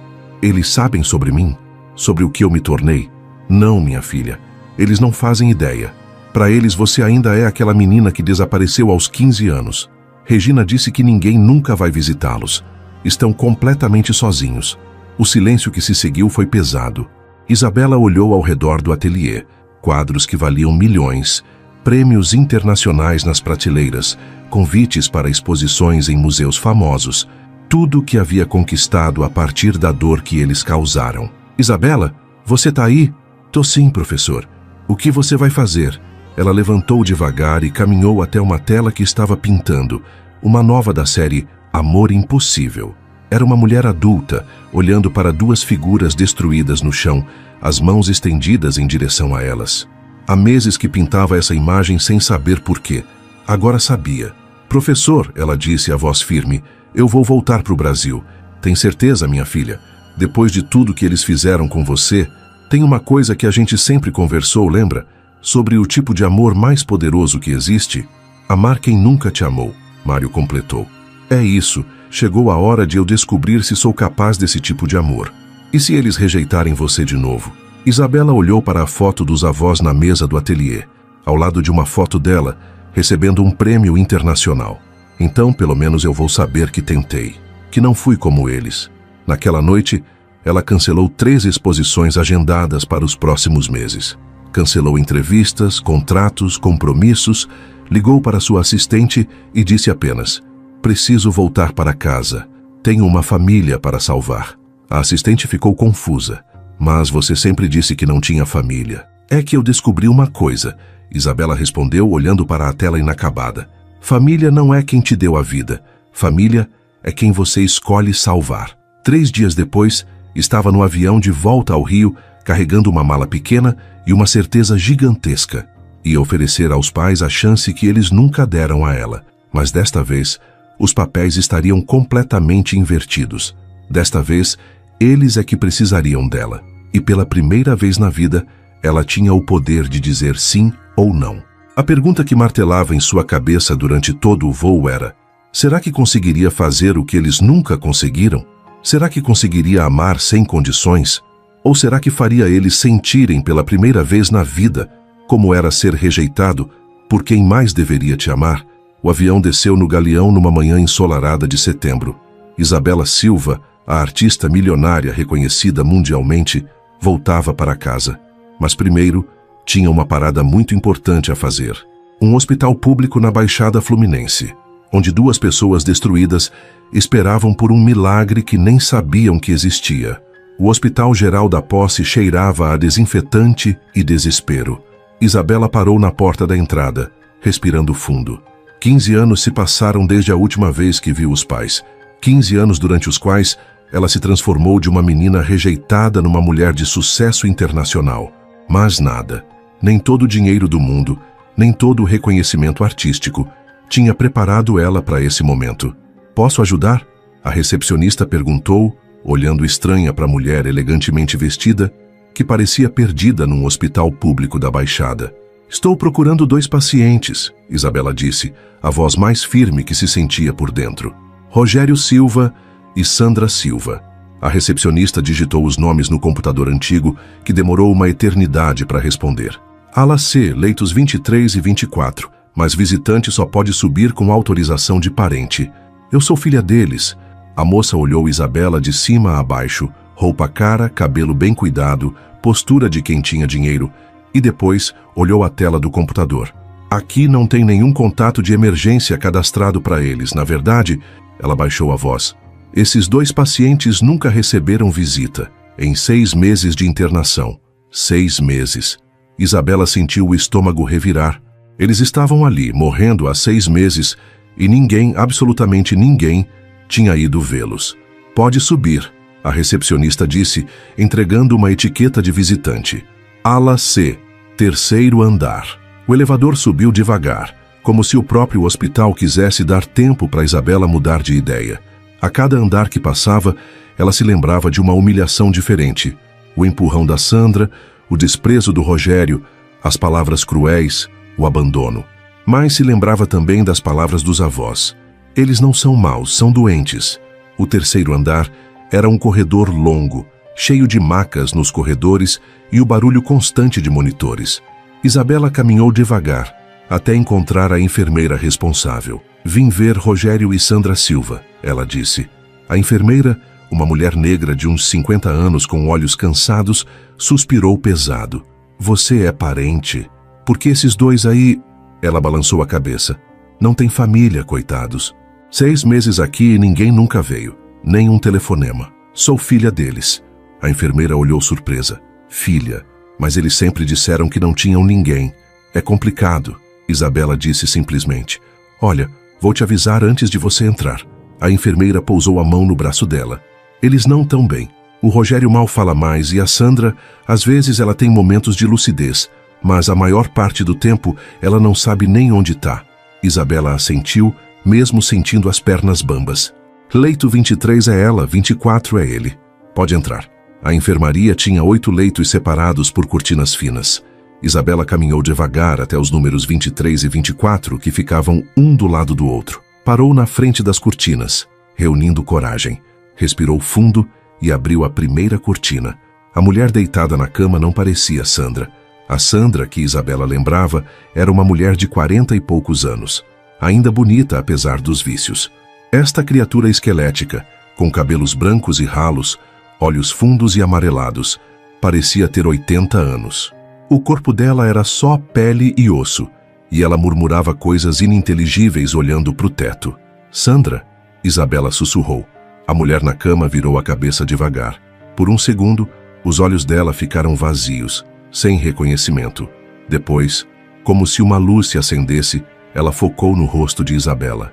[SPEAKER 1] sabem sobre mim? Sobre o que eu me tornei? Não, minha filha. Eles não fazem ideia. Para eles, você ainda é aquela menina que desapareceu aos 15 anos. Regina disse que ninguém nunca vai visitá-los. Estão completamente sozinhos. O silêncio que se seguiu foi pesado. Isabela olhou ao redor do ateliê. Quadros que valiam milhões, prêmios internacionais nas prateleiras, convites para exposições em museus famosos. Tudo que havia conquistado a partir da dor que eles causaram. Isabela, você tá aí? Tô sim, professor. O que você vai fazer? Ela levantou devagar e caminhou até uma tela que estava pintando, uma nova da série Amor Impossível. Era uma mulher adulta, olhando para 2 figuras destruídas no chão, as mãos estendidas em direção a elas. Há meses que pintava essa imagem sem saber por quê. Agora sabia. Professor, ela disse a voz firme, eu vou voltar para o Brasil. Tem certeza, minha filha? Depois de tudo que eles fizeram com você, tem uma coisa que a gente sempre conversou, lembra? Sobre o tipo de amor mais poderoso que existe? Amar quem nunca te amou, Mário completou. É isso, chegou a hora de eu descobrir se sou capaz desse tipo de amor. E se eles rejeitarem você de novo? Isabela olhou para a foto dos avós na mesa do ateliê, ao lado de uma foto dela, recebendo um prêmio internacional. Então, pelo menos eu vou saber que tentei, que não fui como eles. Naquela noite, ela cancelou 3 exposições agendadas para os próximos meses. Cancelou entrevistas, contratos, compromissos, ligou para sua assistente e disse apenas: preciso voltar para casa. Tenho uma família para salvar. A assistente ficou confusa. Mas você sempre disse que não tinha família. É que eu descobri uma coisa, Isabela respondeu olhando para a tela inacabada. Família não é quem te deu a vida. Família é quem você escolhe salvar. 3 dias depois, estava no avião de volta ao Rio, carregando uma mala pequena e uma certeza gigantesca. Ia oferecer aos pais a chance que eles nunca deram a ela. Mas desta vez, os papéis estariam completamente invertidos. Desta vez, eles é que precisariam dela. E pela primeira vez na vida, ela tinha o poder de dizer sim ou não. A pergunta que martelava em sua cabeça durante todo o voo era: será que conseguiria fazer o que eles nunca conseguiram? Será que conseguiria amar sem condições? Ou será que faria eles sentirem pela primeira vez na vida como era ser rejeitado por quem mais deveria te amar? O avião desceu no Galeão numa manhã ensolarada de setembro. Isabela Silva, a artista milionária reconhecida mundialmente, voltava para casa. Mas primeiro, tinha uma parada muito importante a fazer. Um hospital público na Baixada Fluminense, onde 2 pessoas destruídas esperavam por um milagre que nem sabiam que existia. O Hospital Geral da Posse cheirava a desinfetante e desespero. Isabela parou na porta da entrada, respirando fundo. 15 anos se passaram desde a última vez que viu os pais. 15 anos durante os quais ela se transformou de uma menina rejeitada numa mulher de sucesso internacional. Mas nada, nem todo o dinheiro do mundo, nem todo o reconhecimento artístico, tinha preparado ela para esse momento. "Posso ajudar?" A recepcionista perguntou, olhando estranha para a mulher elegantemente vestida, que parecia perdida num hospital público da Baixada. "Estou procurando 2 pacientes", Isabela disse, a voz mais firme que se sentia por dentro. "Rogério Silva e Sandra Silva." A recepcionista digitou os nomes no computador antigo, que demorou uma eternidade para responder. "Ala C, leitos 23 e 24, mas visitante só pode subir com autorização de parente. Eu sou filha deles." A moça olhou Isabela de cima a baixo, roupa cara, cabelo bem cuidado, postura de quem tinha dinheiro, e depois olhou a tela do computador. "Aqui não tem nenhum contato de emergência cadastrado para eles. Na verdade," ela baixou a voz, "esses 2 pacientes nunca receberam visita, em 6 meses de internação. 6 meses. Isabela sentiu o estômago revirar. Eles estavam ali, morrendo há 6 meses, e ninguém, absolutamente ninguém, tinha ido vê-los. "Pode subir", a recepcionista disse, entregando uma etiqueta de visitante. "Ala C, 3º andar." O elevador subiu devagar, como se o próprio hospital quisesse dar tempo para Isabela mudar de ideia. A cada andar que passava, ela se lembrava de uma humilhação diferente. O empurrão da Sandra, o desprezo do Rogério, as palavras cruéis, o abandono. Mas se lembrava também das palavras dos avós. Eles não são maus, são doentes. O 3º andar era um corredor longo, cheio de macas nos corredores e o barulho constante de monitores. Isabela caminhou devagar, até encontrar a enfermeira responsável. "Vim ver Rogério e Sandra Silva", ela disse. A enfermeira, uma mulher negra de uns 50 anos com olhos cansados, suspirou pesado. "Você é parente? Porque esses 2 aí..." Ela balançou a cabeça. "Não tem família, coitados. 6 meses aqui e ninguém nunca veio. Nem um telefonema. Sou filha deles." A enfermeira olhou surpresa. "Filha? Mas eles sempre disseram que não tinham ninguém. É complicado." Isabela disse simplesmente. "Olha, vou te avisar antes de você entrar." A enfermeira pousou a mão no braço dela. "Eles não tão bem. O Rogério mal fala mais e a Sandra, às vezes ela tem momentos de lucidez, mas a maior parte do tempo ela não sabe nem onde está." Isabela assentiu, mesmo sentindo as pernas bambas. "Leito 23 é ela, 24 é ele. Pode entrar." A enfermaria tinha 8 leitos separados por cortinas finas. Isabela caminhou devagar até os números 23 e 24, que ficavam um do lado do outro. Parou na frente das cortinas, reunindo coragem. Respirou fundo e abriu a primeira cortina. A mulher deitada na cama não parecia Sandra. A Sandra, que Isabela lembrava, era uma mulher de 40 e poucos anos. Ainda bonita apesar dos vícios. Esta criatura esquelética, com cabelos brancos e ralos, olhos fundos e amarelados, parecia ter 80 anos. O corpo dela era só pele e osso, e ela murmurava coisas ininteligíveis olhando para o teto. "Sandra?" Isabela sussurrou. A mulher na cama virou a cabeça devagar. Por um segundo, os olhos dela ficaram vazios, sem reconhecimento. Depois, como se uma luz se acendesse, ela focou no rosto de Isabela.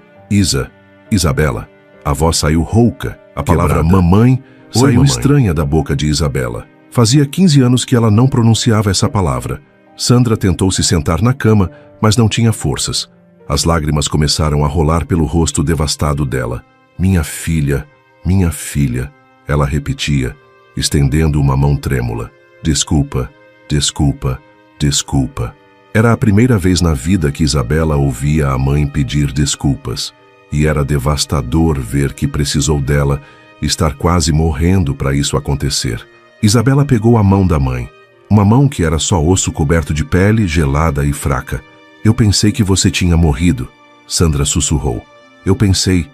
[SPEAKER 1] Isabela." A voz saiu rouca. A palavra mamãe saiu estranha da boca de Isabela. Fazia 15 anos que ela não pronunciava essa palavra. Sandra tentou se sentar na cama, mas não tinha forças. As lágrimas começaram a rolar pelo rosto devastado dela. Minha filha, ela repetia, estendendo uma mão trêmula. Desculpa, desculpa, desculpa. Era a primeira vez na vida que Isabela ouvia a mãe pedir desculpas. E era devastador ver que precisou dela, estar quase morrendo para isso acontecer. Isabela pegou a mão da mãe. Uma mão que era só osso coberto de pele, gelada e fraca. Eu pensei que você tinha morrido. Sandra sussurrou. Eu pensei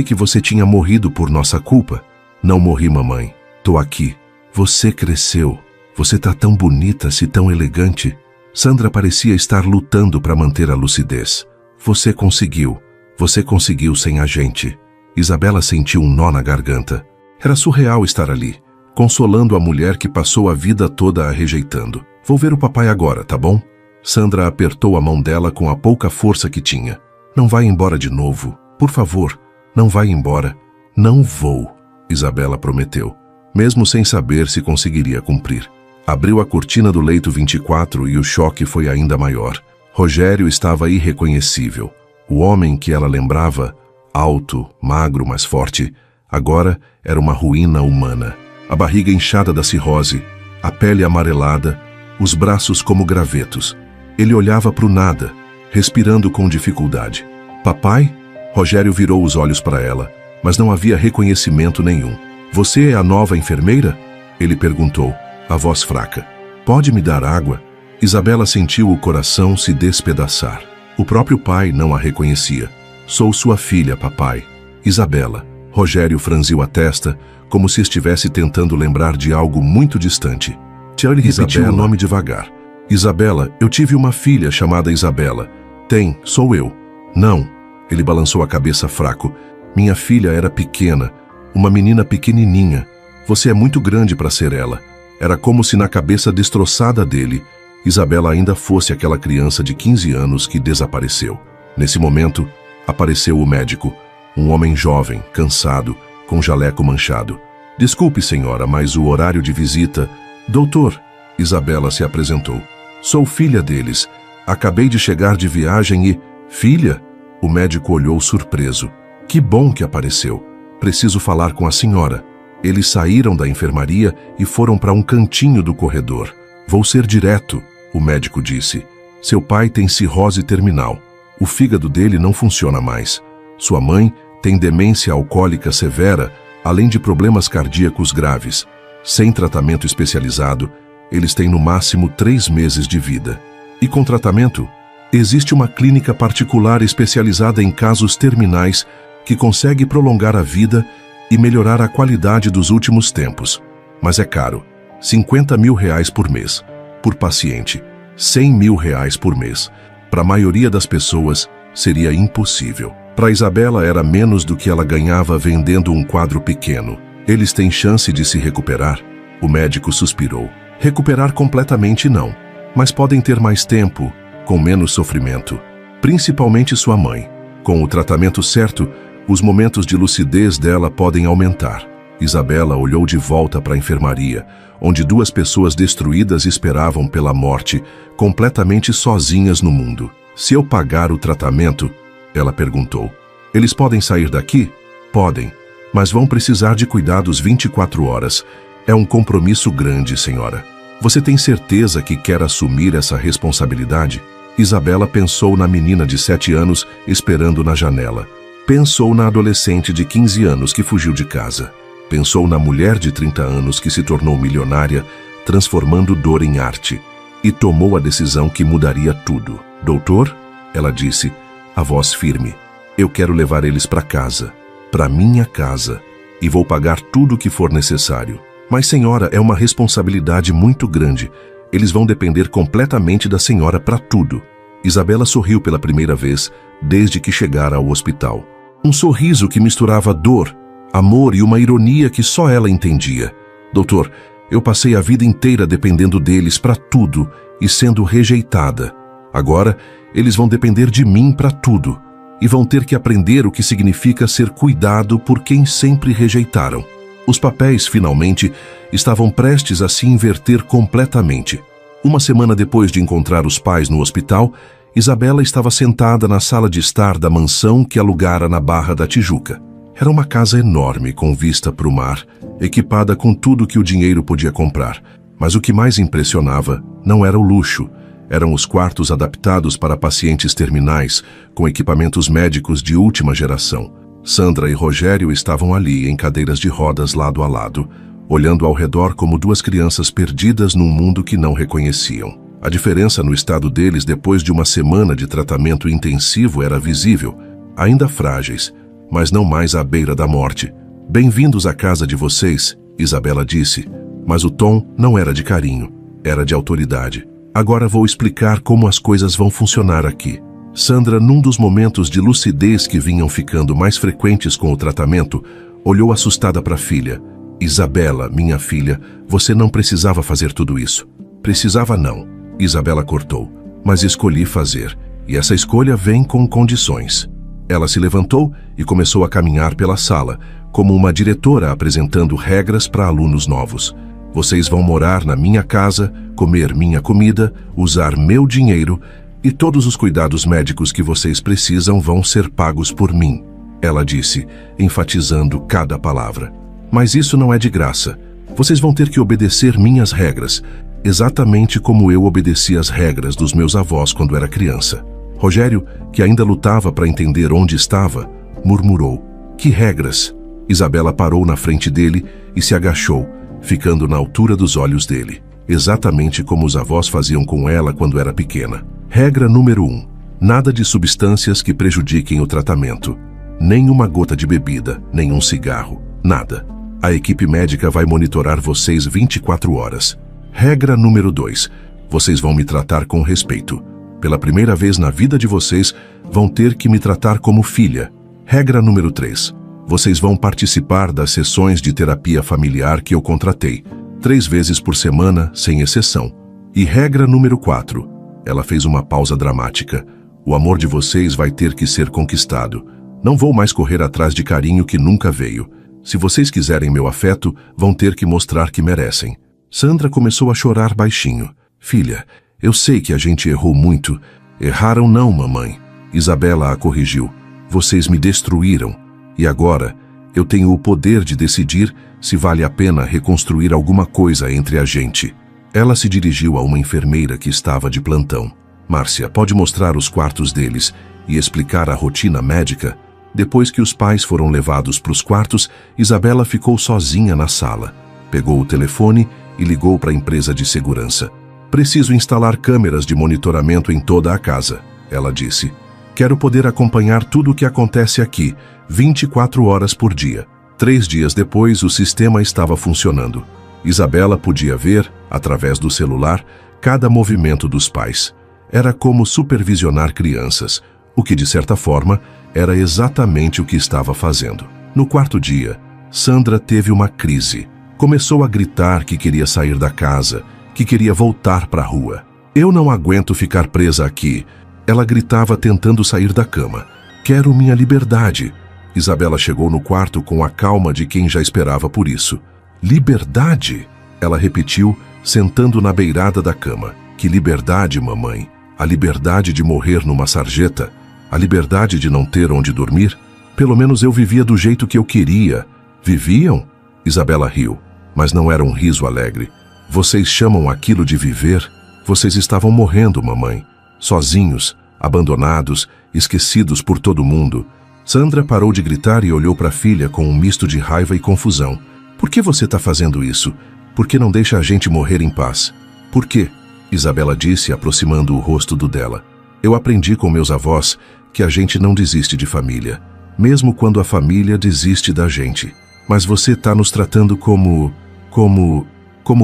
[SPEAKER 1] que você tinha morrido por nossa culpa. Não morri, mamãe. Tô aqui. Você cresceu. Você tá tão bonita, se tão elegante. Sandra parecia estar lutando para manter a lucidez. Você conseguiu. Você conseguiu sem a gente. Isabela sentiu um nó na garganta. Era surreal estar ali, consolando a mulher que passou a vida toda a rejeitando. Vou ver o papai agora, tá bom? Sandra apertou a mão dela com a pouca força que tinha. Não vai embora de novo. Por favor, não vai embora. Não vou, Isabela prometeu, mesmo sem saber se conseguiria cumprir. Abriu a cortina do leito 24 e o choque foi ainda maior. Rogério estava irreconhecível. O homem que ela lembrava, alto, magro, mas forte, agora era uma ruína humana. A barriga inchada da cirrose, a pele amarelada, os braços como gravetos. Ele olhava para o nada, respirando com dificuldade. Papai? Rogério virou os olhos para ela, mas não havia reconhecimento nenhum. Você é a nova enfermeira? Ele perguntou, a voz fraca. Pode me dar água? Isabela sentiu o coração se despedaçar. O próprio pai não a reconhecia. Sou sua filha, papai. Isabela. Rogério franziu a testa, como se estivesse tentando lembrar de algo muito distante. Ele repetiu o nome devagar. Isabela, eu tive uma filha chamada Isabela. Tem, sou eu. Não. Ele balançou a cabeça fraco. Minha filha era pequena, uma menina pequenininha. Você é muito grande para ser ela. Era como se na cabeça destroçada dele, Isabela ainda fosse aquela criança de 15 anos que desapareceu. Nesse momento, apareceu o médico, um homem jovem, cansado, com jaleco manchado. Desculpe, senhora, mas o horário de visita... Doutor, Isabela se apresentou. Sou filha deles. Acabei de chegar de viagem e... Filha? O médico olhou surpreso. Que bom que apareceu. Preciso falar com a senhora. Eles saíram da enfermaria e foram para um cantinho do corredor. Vou ser direto, o médico disse. Seu pai tem cirrose terminal. O fígado dele não funciona mais. Sua mãe tem demência alcoólica severa, além de problemas cardíacos graves. Sem tratamento especializado, eles têm no máximo 3 meses de vida. E com tratamento? Existe uma clínica particular especializada em casos terminais que consegue prolongar a vida e melhorar a qualidade dos últimos tempos. Mas é caro. R$50 mil por mês. Por paciente. R$100 mil por mês. Para a maioria das pessoas, seria impossível. Para Isabela era menos do que ela ganhava vendendo um quadro pequeno. Eles têm chance de se recuperar? O médico suspirou. Recuperar completamente não. Mas podem ter mais tempo, com menos sofrimento. Principalmente sua mãe. Com o tratamento certo, os momentos de lucidez dela podem aumentar. Isabela olhou de volta para a enfermaria, onde 2 pessoas destruídas esperavam pela morte, completamente sozinhas no mundo. Se eu pagar o tratamento, ela perguntou. Eles podem sair daqui? Podem, mas vão precisar de cuidados 24 horas. É um compromisso grande, senhora. Você tem certeza que quer assumir essa responsabilidade? Isabela pensou na menina de 7 anos esperando na janela. Pensou na adolescente de 15 anos que fugiu de casa. Pensou na mulher de 30 anos que se tornou milionária, transformando dor em arte. E tomou a decisão que mudaria tudo. Doutor, ela disse, a voz firme, eu quero levar eles para casa, para minha casa, e vou pagar tudo o que for necessário. Mas, senhora, é uma responsabilidade muito grande. Eles vão depender completamente da senhora para tudo. Isabela sorriu pela primeira vez desde que chegara ao hospital. Um sorriso que misturava dor, amor e uma ironia que só ela entendia. Doutor, eu passei a vida inteira dependendo deles para tudo e sendo rejeitada. Agora, eles vão depender de mim para tudo e vão ter que aprender o que significa ser cuidado por quem sempre rejeitaram. Os papéis, finalmente, estavam prestes a se inverter completamente. Uma semana depois de encontrar os pais no hospital, Isabela estava sentada na sala de estar da mansão que alugara na Barra da Tijuca. Era uma casa enorme com vista para o mar, equipada com tudo que o dinheiro podia comprar. Mas o que mais impressionava não era o luxo, eram os quartos adaptados para pacientes terminais, com equipamentos médicos de última geração. Sandra e Rogério estavam ali, em cadeiras de rodas lado a lado, olhando ao redor como 2 crianças perdidas num mundo que não reconheciam. A diferença no estado deles depois de uma semana de tratamento intensivo era visível, ainda frágeis, mas não mais à beira da morte. Bem-vindos à casa de vocês, Isabela disse, mas o tom não era de carinho, era de autoridade. Agora vou explicar como as coisas vão funcionar aqui. Sandra, num dos momentos de lucidez que vinham ficando mais frequentes com o tratamento, olhou assustada para a filha. Isabela, minha filha, você não precisava fazer tudo isso. Precisava não, Isabela cortou, mas escolhi fazer, e essa escolha vem com condições. Ela se levantou e começou a caminhar pela sala, como uma diretora apresentando regras para alunos novos. Vocês vão morar na minha casa, comer minha comida, usar meu dinheiro e todos os cuidados médicos que vocês precisam vão ser pagos por mim, ela disse, enfatizando cada palavra. Mas isso não é de graça. Vocês vão ter que obedecer minhas regras, exatamente como eu obedeci às regras dos meus avós quando era criança. Rogério, que ainda lutava para entender onde estava, murmurou. Que regras? Isabela parou na frente dele e se agachou, ficando na altura dos olhos dele, exatamente como os avós faziam com ela quando era pequena. Regra número 1. Nada de substâncias que prejudiquem o tratamento. Nem uma gota de bebida, nem um cigarro, nada. A equipe médica vai monitorar vocês 24 horas. Regra número 2. Vocês vão me tratar com respeito. Pela primeira vez na vida de vocês, vão ter que me tratar como filha. Regra número 3. Vocês vão participar das sessões de terapia familiar que eu contratei, 3 vezes por semana, sem exceção. E regra número 4. Ela fez uma pausa dramática. O amor de vocês vai ter que ser conquistado. Não vou mais correr atrás de carinho que nunca veio. Se vocês quiserem meu afeto, vão ter que mostrar que merecem. Sandra começou a chorar baixinho. Filha, eu sei que a gente errou muito. Erraram não, mamãe. Isabela a corrigiu. Vocês me destruíram. E agora, eu tenho o poder de decidir se vale a pena reconstruir alguma coisa entre a gente. Ela se dirigiu a uma enfermeira que estava de plantão. Márcia, pode mostrar os quartos deles e explicar a rotina médica? Depois que os pais foram levados para os quartos, Isabela ficou sozinha na sala. Pegou o telefone e ligou para a empresa de segurança. Preciso instalar câmeras de monitoramento em toda a casa, ela disse. Quero poder acompanhar tudo o que acontece aqui, 24 horas por dia. 3 dias depois, o sistema estava funcionando. Isabela podia ver, através do celular, cada movimento dos pais. Era como supervisionar crianças, o que, de certa forma, era exatamente o que estava fazendo. No 4º dia, Sandra teve uma crise. Começou a gritar que queria sair da casa, que queria voltar para a rua. Eu não aguento ficar presa aqui. Ela gritava tentando sair da cama. Quero minha liberdade. Isabela chegou no quarto com a calma de quem já esperava por isso. Liberdade? Ela repetiu, sentando na beirada da cama. Que liberdade, mamãe? A liberdade de morrer numa sarjeta? A liberdade de não ter onde dormir? Pelo menos eu vivia do jeito que eu queria. Viviam? Isabela riu, mas não era um riso alegre. Vocês chamam aquilo de viver? Vocês estavam morrendo, mamãe. Sozinhos, abandonados, esquecidos por todo mundo. Sandra parou de gritar e olhou para a filha com um misto de raiva e confusão. Por que você está fazendo isso? Por que não deixa a gente morrer em paz? Por quê? Isabela disse, aproximando o rosto do dela. Eu aprendi com meus avós que a gente não desiste de família, mesmo quando a família desiste da gente. Mas você está nos tratando como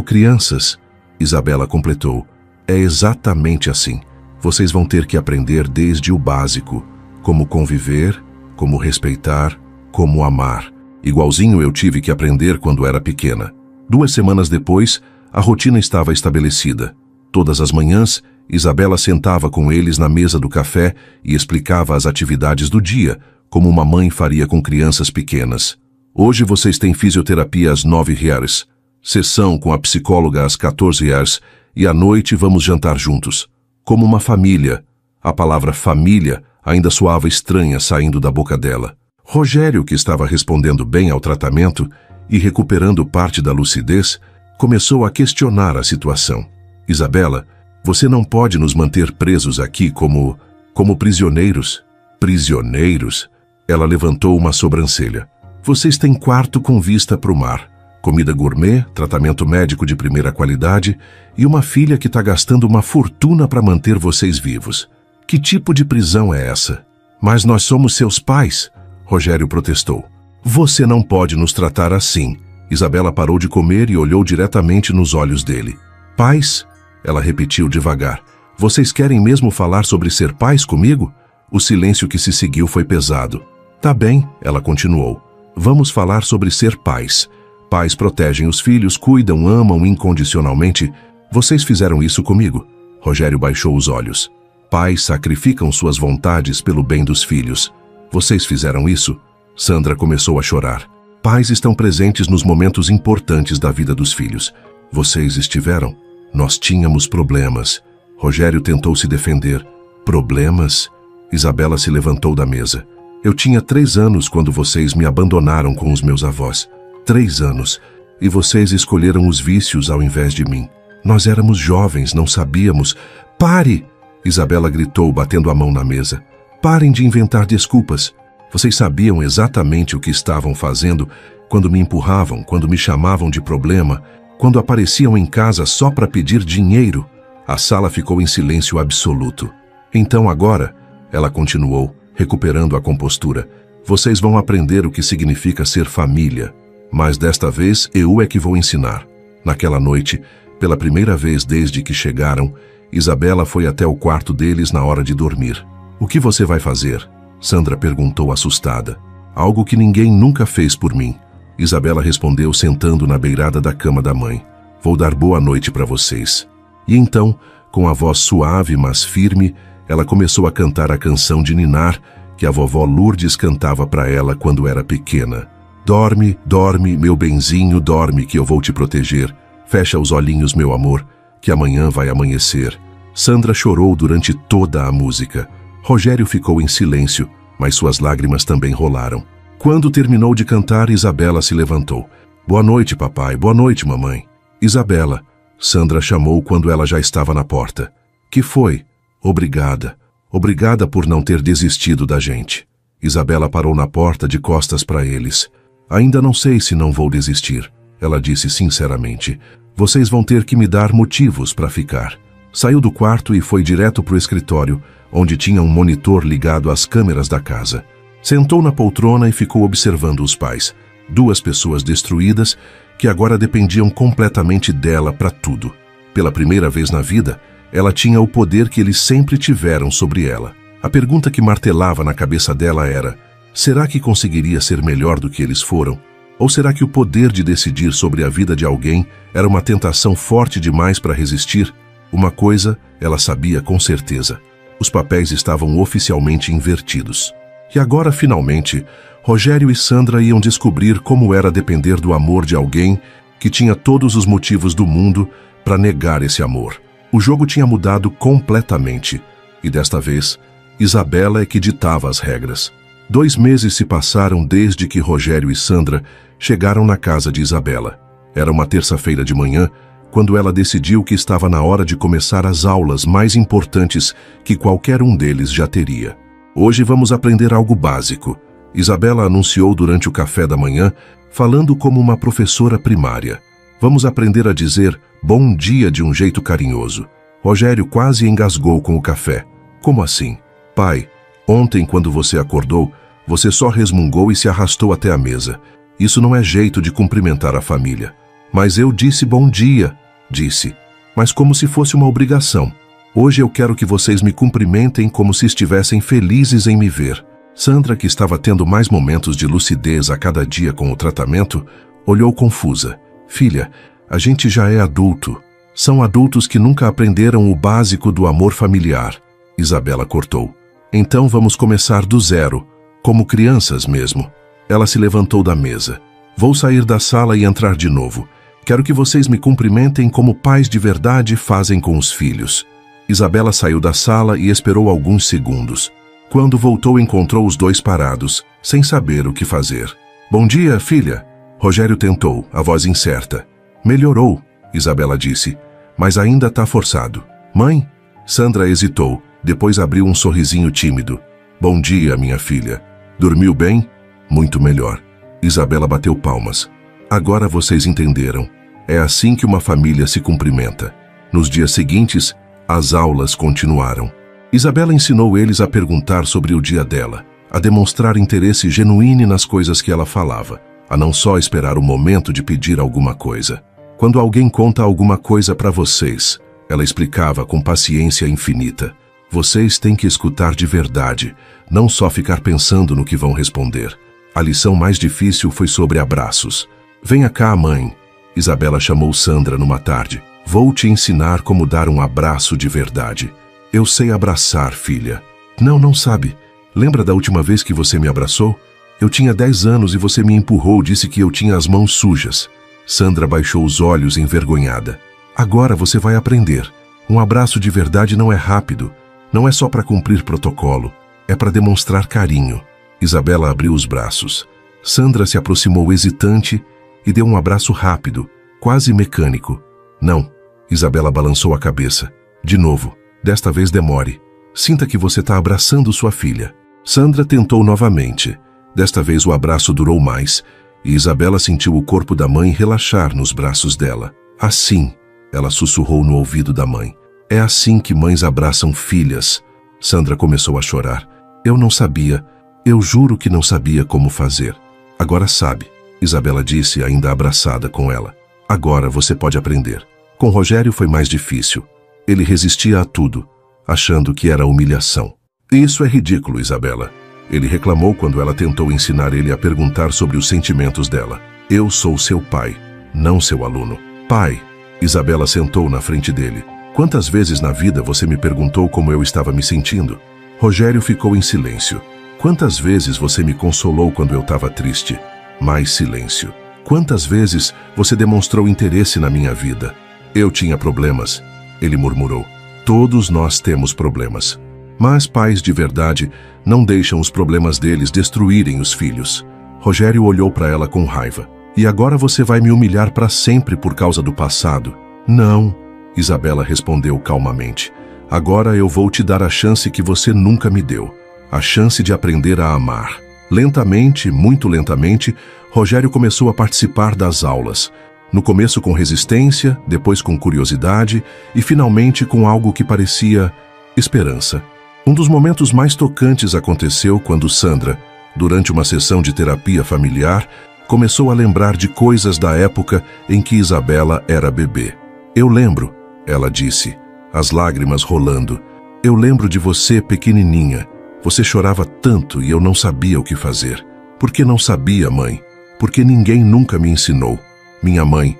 [SPEAKER 1] crianças, Isabela completou. É exatamente assim. Vocês vão ter que aprender desde o básico, como conviver, como respeitar, como amar. Igualzinho eu tive que aprender quando era pequena. 2 semanas depois, a rotina estava estabelecida. Todas as manhãs, Isabela sentava com eles na mesa do café e explicava as atividades do dia, como uma mãe faria com crianças pequenas. Hoje vocês têm fisioterapia às 9 reais, sessão com a psicóloga às 14 reais e à noite vamos jantar juntos. Como uma família. A palavra família ainda soava estranha saindo da boca dela. Rogério, que estava respondendo bem ao tratamento e recuperando parte da lucidez, começou a questionar a situação. Isabela, você não pode nos manter presos aqui como prisioneiros. Prisioneiros? Ela levantou uma sobrancelha. Vocês têm quarto com vista para o mar. Comida gourmet, tratamento médico de primeira qualidade e uma filha que está gastando uma fortuna para manter vocês vivos. Que tipo de prisão é essa? Mas nós somos seus pais, Rogério protestou. Você não pode nos tratar assim. Isabela parou de comer e olhou diretamente nos olhos dele. Pais? Ela repetiu devagar. Vocês querem mesmo falar sobre ser pais comigo? O silêncio que se seguiu foi pesado. Tá bem, ela continuou. Vamos falar sobre ser pais. Pais protegem os filhos, cuidam, amam incondicionalmente. Vocês fizeram isso comigo? Rogério baixou os olhos. Pais sacrificam suas vontades pelo bem dos filhos. Vocês fizeram isso? Sandra começou a chorar. Pais estão presentes nos momentos importantes da vida dos filhos. Vocês estiveram? Nós tínhamos problemas. Rogério tentou se defender. Problemas? Isabela se levantou da mesa. Eu tinha 3 anos quando vocês me abandonaram com os meus avós. 3 anos. E vocês escolheram os vícios ao invés de mim. Nós éramos jovens, não sabíamos. Pare! Isabela gritou, batendo a mão na mesa. Parem de inventar desculpas. Vocês sabiam exatamente o que estavam fazendo quando me empurravam, quando me chamavam de problema, quando apareciam em casa só para pedir dinheiro. A sala ficou em silêncio absoluto. Então agora, ela continuou, recuperando a compostura, vocês vão aprender o que significa ser família. Mas desta vez eu é que vou ensinar. Naquela noite, pela primeira vez desde que chegaram, Isabela foi até o quarto deles na hora de dormir. O que você vai fazer? Sandra perguntou assustada. Algo que ninguém nunca fez por mim. Isabela respondeu sentando na beirada da cama da mãe. Vou dar boa noite para vocês. E então, com a voz suave mas firme, ela começou a cantar a canção de ninar que a vovó Lourdes cantava para ela quando era pequena. Dorme, dorme, meu benzinho, dorme que eu vou te proteger. Fecha os olhinhos, meu amor, que amanhã vai amanhecer. Sandra chorou durante toda a música. Rogério ficou em silêncio, mas suas lágrimas também rolaram. Quando terminou de cantar, Isabela se levantou. Boa noite, papai. Boa noite, mamãe. Isabela, Sandra chamou quando ela já estava na porta. Que foi? Obrigada. Obrigada por não ter desistido da gente. Isabela parou na porta de costas para eles. Ainda não sei se não vou desistir, ela disse sinceramente. Vocês vão ter que me dar motivos para ficar. Saiu do quarto e foi direto para o escritório, onde tinha um monitor ligado às câmeras da casa. Sentou na poltrona e ficou observando os pais. 2 pessoas destruídas que agora dependiam completamente dela para tudo. Pela primeira vez na vida, ela tinha o poder que eles sempre tiveram sobre ela. A pergunta que martelava na cabeça dela era: será que conseguiria ser melhor do que eles foram? Ou será que o poder de decidir sobre a vida de alguém era uma tentação forte demais para resistir? Uma coisa ela sabia com certeza: os papéis estavam oficialmente invertidos. E agora, finalmente, Rogério e Sandra iam descobrir como era depender do amor de alguém que tinha todos os motivos do mundo para negar esse amor. O jogo tinha mudado completamente, e desta vez, Isabela é que ditava as regras. 2 meses se passaram desde que Rogério e Sandra chegaram na casa de Isabela. Era uma terça-feira de manhã, quando ela decidiu que estava na hora de começar as aulas mais importantes que qualquer um deles já teria. Hoje vamos aprender algo básico, Isabela anunciou durante o café da manhã, falando como uma professora primária. Vamos aprender a dizer bom dia de um jeito carinhoso. Rogério quase engasgou com o café. Como assim? Pai, ontem quando você acordou, você só resmungou e se arrastou até a mesa. Isso não é jeito de cumprimentar a família. Mas eu disse bom dia, disse, mas como se fosse uma obrigação. Hoje eu quero que vocês me cumprimentem como se estivessem felizes em me ver. Sandra, que estava tendo mais momentos de lucidez a cada dia com o tratamento, olhou confusa. Filha, a gente já é adulto. São adultos que nunca aprenderam o básico do amor familiar. Isabela cortou. Então vamos começar do zero, como crianças mesmo. Ela se levantou da mesa. Vou sair da sala e entrar de novo. Quero que vocês me cumprimentem como pais de verdade fazem com os filhos. Isabela saiu da sala e esperou alguns segundos. Quando voltou, encontrou os 2 parados, sem saber o que fazer. Bom dia, filha. Rogério tentou, a voz incerta. Melhorou, Isabela disse, mas ainda está forçado. Mãe? Sandra hesitou, depois abriu um sorrisinho tímido. Bom dia, minha filha. Dormiu bem? Muito melhor. Isabela bateu palmas. Agora vocês entenderam. É assim que uma família se cumprimenta. Nos dias seguintes, as aulas continuaram. Isabela ensinou eles a perguntar sobre o dia dela, a demonstrar interesse genuíno nas coisas que ela falava, a não só esperar o momento de pedir alguma coisa. Quando alguém conta alguma coisa para vocês, ela explicava com paciência infinita. Vocês têm que escutar de verdade, não só ficar pensando no que vão responder. A lição mais difícil foi sobre abraços. Venha cá, mãe. Isabela chamou Sandra numa tarde. Vou te ensinar como dar um abraço de verdade. Eu sei abraçar, filha. Não sabe. Lembra da última vez que você me abraçou? Eu tinha 10 anos e você me empurrou, disse que eu tinha as mãos sujas. Sandra baixou os olhos envergonhada. Agora você vai aprender. Um abraço de verdade não é rápido. Não é só para cumprir protocolo. É para demonstrar carinho. Isabela abriu os braços. Sandra se aproximou hesitante e deu um abraço rápido, quase mecânico. Não. Isabela balançou a cabeça. De novo. Desta vez demore. Sinta que você está abraçando sua filha. Sandra tentou novamente. Desta vez o abraço durou mais, e Isabela sentiu o corpo da mãe relaxar nos braços dela. Assim, ela sussurrou no ouvido da mãe. É assim que mães abraçam filhas. Sandra começou a chorar. Eu não sabia. Eu juro que não sabia como fazer. Agora sabe, Isabela disse, ainda abraçada com ela. Agora você pode aprender. Com Rogério foi mais difícil. Ele resistia a tudo, achando que era humilhação. Isso é ridículo, Isabela. Ele reclamou quando ela tentou ensinar ele a perguntar sobre os sentimentos dela. Eu sou seu pai, não seu aluno. Pai, Isabela sentou na frente dele. Quantas vezes na vida você me perguntou como eu estava me sentindo? Rogério ficou em silêncio. Quantas vezes você me consolou quando eu estava triste? Mais silêncio. Quantas vezes você demonstrou interesse na minha vida? Eu tinha problemas, ele murmurou. Todos nós temos problemas. Mas pais de verdade não deixam os problemas deles destruírem os filhos. Rogério olhou para ela com raiva. E agora você vai me humilhar para sempre por causa do passado? Não, Isabela respondeu calmamente. Agora eu vou te dar a chance que você nunca me deu. A chance de aprender a amar. Lentamente, muito lentamente, Rogério começou a participar das aulas. No começo com resistência, depois com curiosidade e finalmente com algo que parecia esperança. Um dos momentos mais tocantes aconteceu quando Sandra, durante uma sessão de terapia familiar, começou a lembrar de coisas da época em que Isabela era bebê. Eu lembro, ela disse, as lágrimas rolando. Eu lembro de você pequenininha. Você chorava tanto e eu não sabia o que fazer. Por que não sabia, mãe? Porque ninguém nunca me ensinou. Minha mãe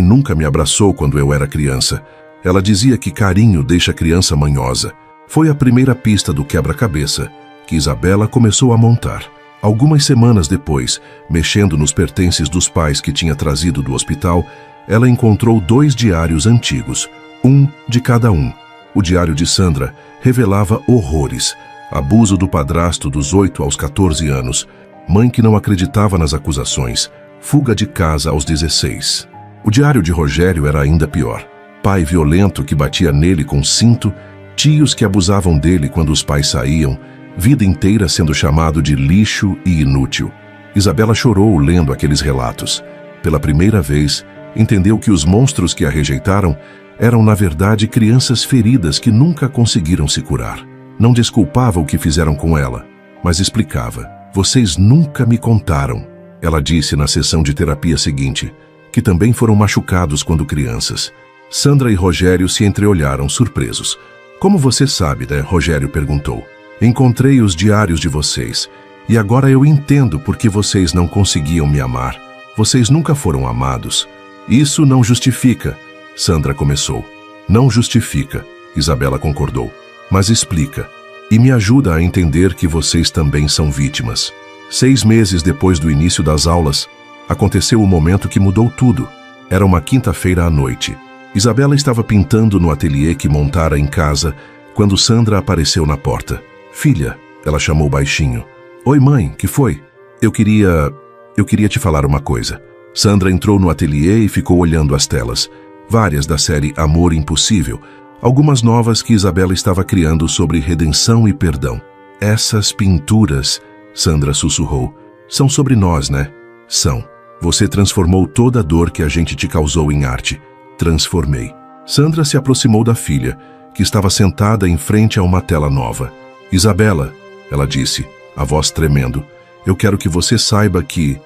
[SPEAKER 1] nunca me abraçou quando eu era criança. Ela dizia que carinho deixa a criança manhosa. Foi a primeira pista do quebra-cabeça que Isabela começou a montar. Algumas semanas depois, mexendo nos pertences dos pais que tinha trazido do hospital, ela encontrou 2 diários antigos, um de cada um. O diário de Sandra revelava horrores. Abuso do padrasto dos 8 aos 14 anos, mãe que não acreditava nas acusações, fuga de casa aos 16. O diário de Rogério era ainda pior. Pai violento que batia nele com cinto, tios que abusavam dele quando os pais saíam, vida inteira sendo chamado de lixo e inútil. Isabela chorou lendo aqueles relatos. Pela primeira vez, entendeu que os monstros que a rejeitaram eram, na verdade, crianças feridas que nunca conseguiram se curar. Não desculpava o que fizeram com ela, mas explicava. Vocês nunca me contaram, ela disse na sessão de terapia seguinte, que também foram machucados quando crianças. Sandra e Rogério se entreolharam surpresos. Como você sabe, né? Rogério perguntou. Encontrei os diários de vocês, e agora eu entendo por que vocês não conseguiam me amar. Vocês nunca foram amados. Isso não justifica, Sandra começou. Não justifica, Isabela concordou. Mas explica, e me ajuda a entender que vocês também são vítimas. 6 meses depois do início das aulas, aconteceu o momento que mudou tudo. Era uma quinta-feira à noite. Isabela estava pintando no ateliê que montara em casa, quando Sandra apareceu na porta. Filha, ela chamou baixinho. Oi, mãe, que foi? Eu queria te falar uma coisa. Sandra entrou no ateliê e ficou olhando as telas. Várias da série Amor Impossível, algumas novas que Isabela estava criando sobre redenção e perdão. Essas pinturas, Sandra sussurrou, são sobre nós, né? São. Você transformou toda a dor que a gente te causou em arte. Transformei. Sandra se aproximou da filha, que estava sentada em frente a uma tela nova. Isabela, ela disse, a voz tremendo, eu quero que você saiba que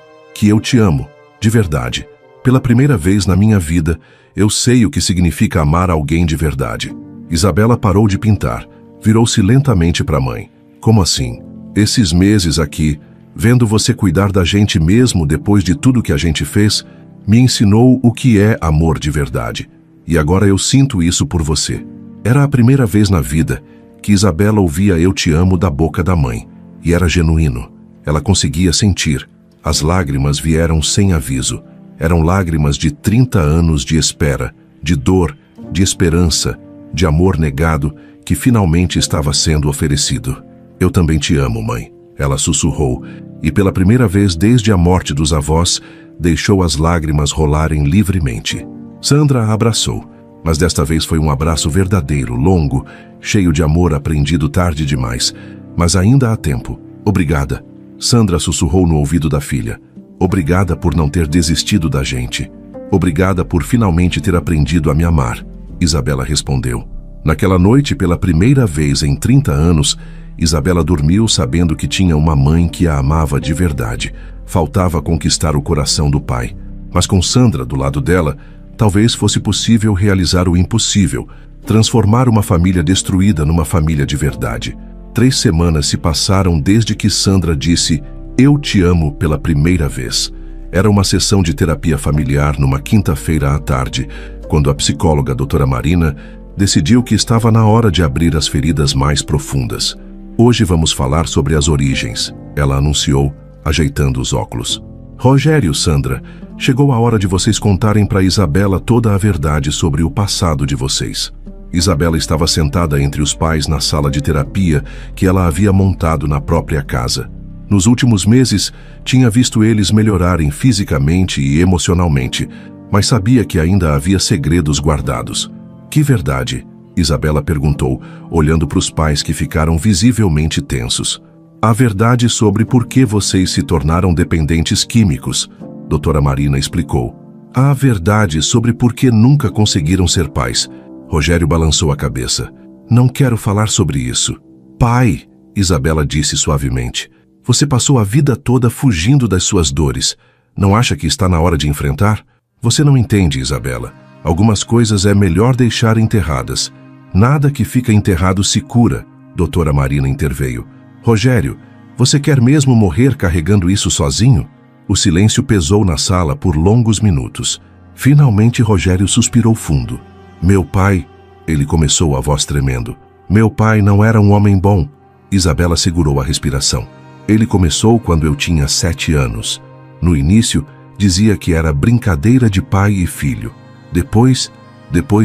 [SPEAKER 1] eu te amo, de verdade. Pela primeira vez na minha vida, eu sei o que significa amar alguém de verdade. Isabela parou de pintar, virou-se lentamente para a mãe. Como assim? Esses meses aqui, vendo você cuidar da gente mesmo depois de tudo que a gente fez, me ensinou o que é amor de verdade. E agora eu sinto isso por você. Era a primeira vez na vida que Isabela ouvia eu te amo da boca da mãe. E era genuíno. Ela conseguia sentir. As lágrimas vieram sem aviso. Eram lágrimas de 30 anos de espera, de dor, de esperança, de amor negado que finalmente estava sendo oferecido. Eu também te amo, mãe. Ela sussurrou, e pela primeira vez desde a morte dos avós, deixou as lágrimas rolarem livremente. Sandra a abraçou, mas desta vez foi um abraço verdadeiro, longo, cheio de amor aprendido tarde demais, mas ainda há tempo. Obrigada. Sandra sussurrou no ouvido da filha. Obrigada por não ter desistido da gente. Obrigada por finalmente ter aprendido a me amar. Isabela respondeu. Naquela noite, pela primeira vez em 30 anos, Isabela dormiu sabendo que tinha uma mãe que a amava de verdade. Faltava conquistar o coração do pai. Mas com Sandra do lado dela, talvez fosse possível realizar o impossível, transformar uma família destruída numa família de verdade. 3 semanas se passaram desde que Sandra disse "Eu te amo" pela primeira vez. Era uma sessão de terapia familiar numa quinta-feira à tarde, quando a psicóloga doutora Marina decidiu que estava na hora de abrir as feridas mais profundas. Hoje vamos falar sobre as origens, ela anunciou, ajeitando os óculos. Rogério, Sandra, chegou a hora de vocês contarem para Isabela toda a verdade sobre o passado de vocês. Isabela estava sentada entre os pais na sala de terapia que ela havia montado na própria casa. Nos últimos meses, tinha visto eles melhorarem fisicamente e emocionalmente, mas sabia que ainda havia segredos guardados. Que verdade? Isabela perguntou, olhando para os pais que ficaram visivelmente tensos. A verdade sobre por que vocês se tornaram dependentes químicos, doutora Marina explicou. A verdade sobre por que nunca conseguiram ser pais. Rogério balançou a cabeça. Não quero falar sobre isso. Pai, Isabela disse suavemente, você passou a vida toda fugindo das suas dores. Não acha que está na hora de enfrentar? Você não entende, Isabela. Algumas coisas é melhor deixar enterradas. Nada que fica enterrado se cura, doutora Marina interveio. Rogério, você quer mesmo morrer carregando isso sozinho? O silêncio pesou na sala por longos minutos. Finalmente Rogério suspirou fundo. Meu pai, ele começou, a voz tremendo. Meu pai não era um homem bom. Isabela segurou a respiração. Ele começou quando eu tinha 7 anos. No início, dizia que era brincadeira de pai e filho. Depois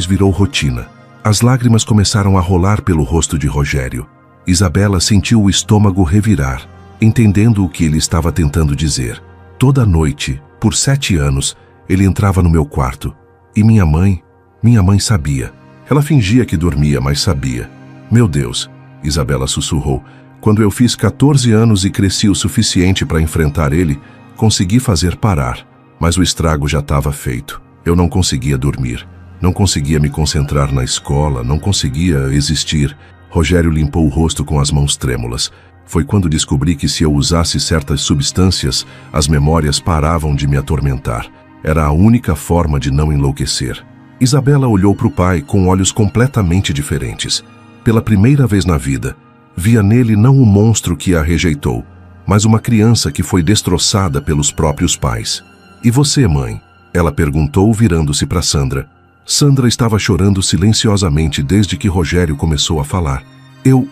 [SPEAKER 1] virou rotina. As lágrimas começaram a rolar pelo rosto de Rogério. Isabela sentiu o estômago revirar, entendendo o que ele estava tentando dizer. Toda noite, por 7 anos, ele entrava no meu quarto. E minha mãe sabia. Ela fingia que dormia, mas sabia. Meu Deus, Isabela sussurrou. Quando eu fiz 14 anos e cresci o suficiente para enfrentar ele, consegui fazer parar. Mas o estrago já estava feito. Eu não conseguia dormir. Não conseguia me concentrar na escola, não conseguia existir. Rogério limpou o rosto com as mãos trêmulas. Foi quando descobri que se eu usasse certas substâncias, as memórias paravam de me atormentar. Era a única forma de não enlouquecer. Isabela olhou para o pai com olhos completamente diferentes. Pela primeira vez na vida, via nele não o monstro que a rejeitou, mas uma criança que foi destroçada pelos próprios pais. E você, mãe? Ela perguntou, virando-se para Sandra. Sandra estava chorando silenciosamente desde que Rogério começou a falar. Eu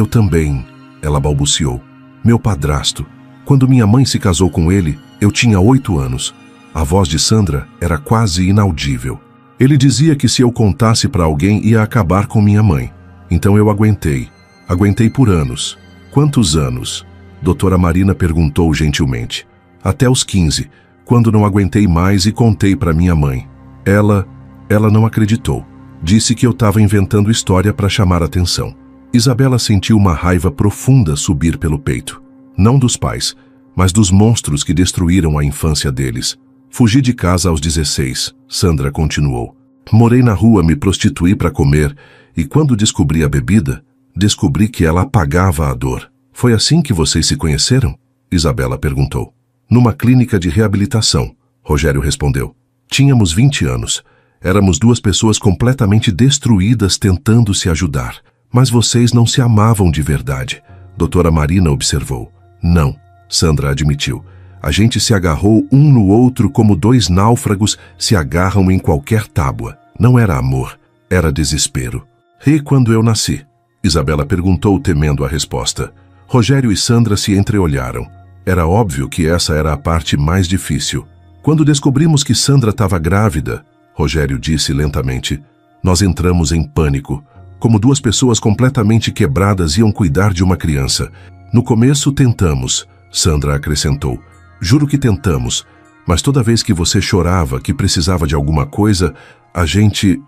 [SPEAKER 1] também, ela balbuciou. Meu padrasto. Quando minha mãe se casou com ele, eu tinha 8 anos. A voz de Sandra era quase inaudível. Ele dizia que se eu contasse para alguém ia acabar com minha mãe. Então eu aguentei. Aguentei por anos. Quantos anos? Doutora Marina perguntou gentilmente. Até os 15, quando não aguentei mais e contei para minha mãe. Ela não acreditou. Disse que eu estava inventando história para chamar atenção. Isabela sentiu uma raiva profunda subir pelo peito. Não dos pais, mas dos monstros que destruíram a infância deles. Fugi de casa aos 16, Sandra continuou. Morei na rua, me prostituí para comer, e quando descobri a bebida, descobri que ela apagava a dor. Foi assim que vocês se conheceram? Isabela perguntou. Numa clínica de reabilitação, Rogério respondeu. Tínhamos 20 anos. Éramos duas pessoas completamente destruídas tentando se ajudar. Mas vocês não se amavam de verdade, doutora Marina observou. Não, Sandra admitiu. A gente se agarrou um no outro como dois náufragos se agarram em qualquer tábua. Não era amor, era desespero. E quando eu nasci? Isabela perguntou, temendo a resposta. Rogério e Sandra se entreolharam. Era óbvio que essa era a parte mais difícil. Quando descobrimos que Sandra estava grávida, Rogério disse lentamente, nós entramos em pânico. Como duas pessoas completamente quebradas iam cuidar de uma criança. No começo tentamos, Sandra acrescentou. Juro que tentamos, mas toda vez que você chorava, que precisava de alguma coisa, a gente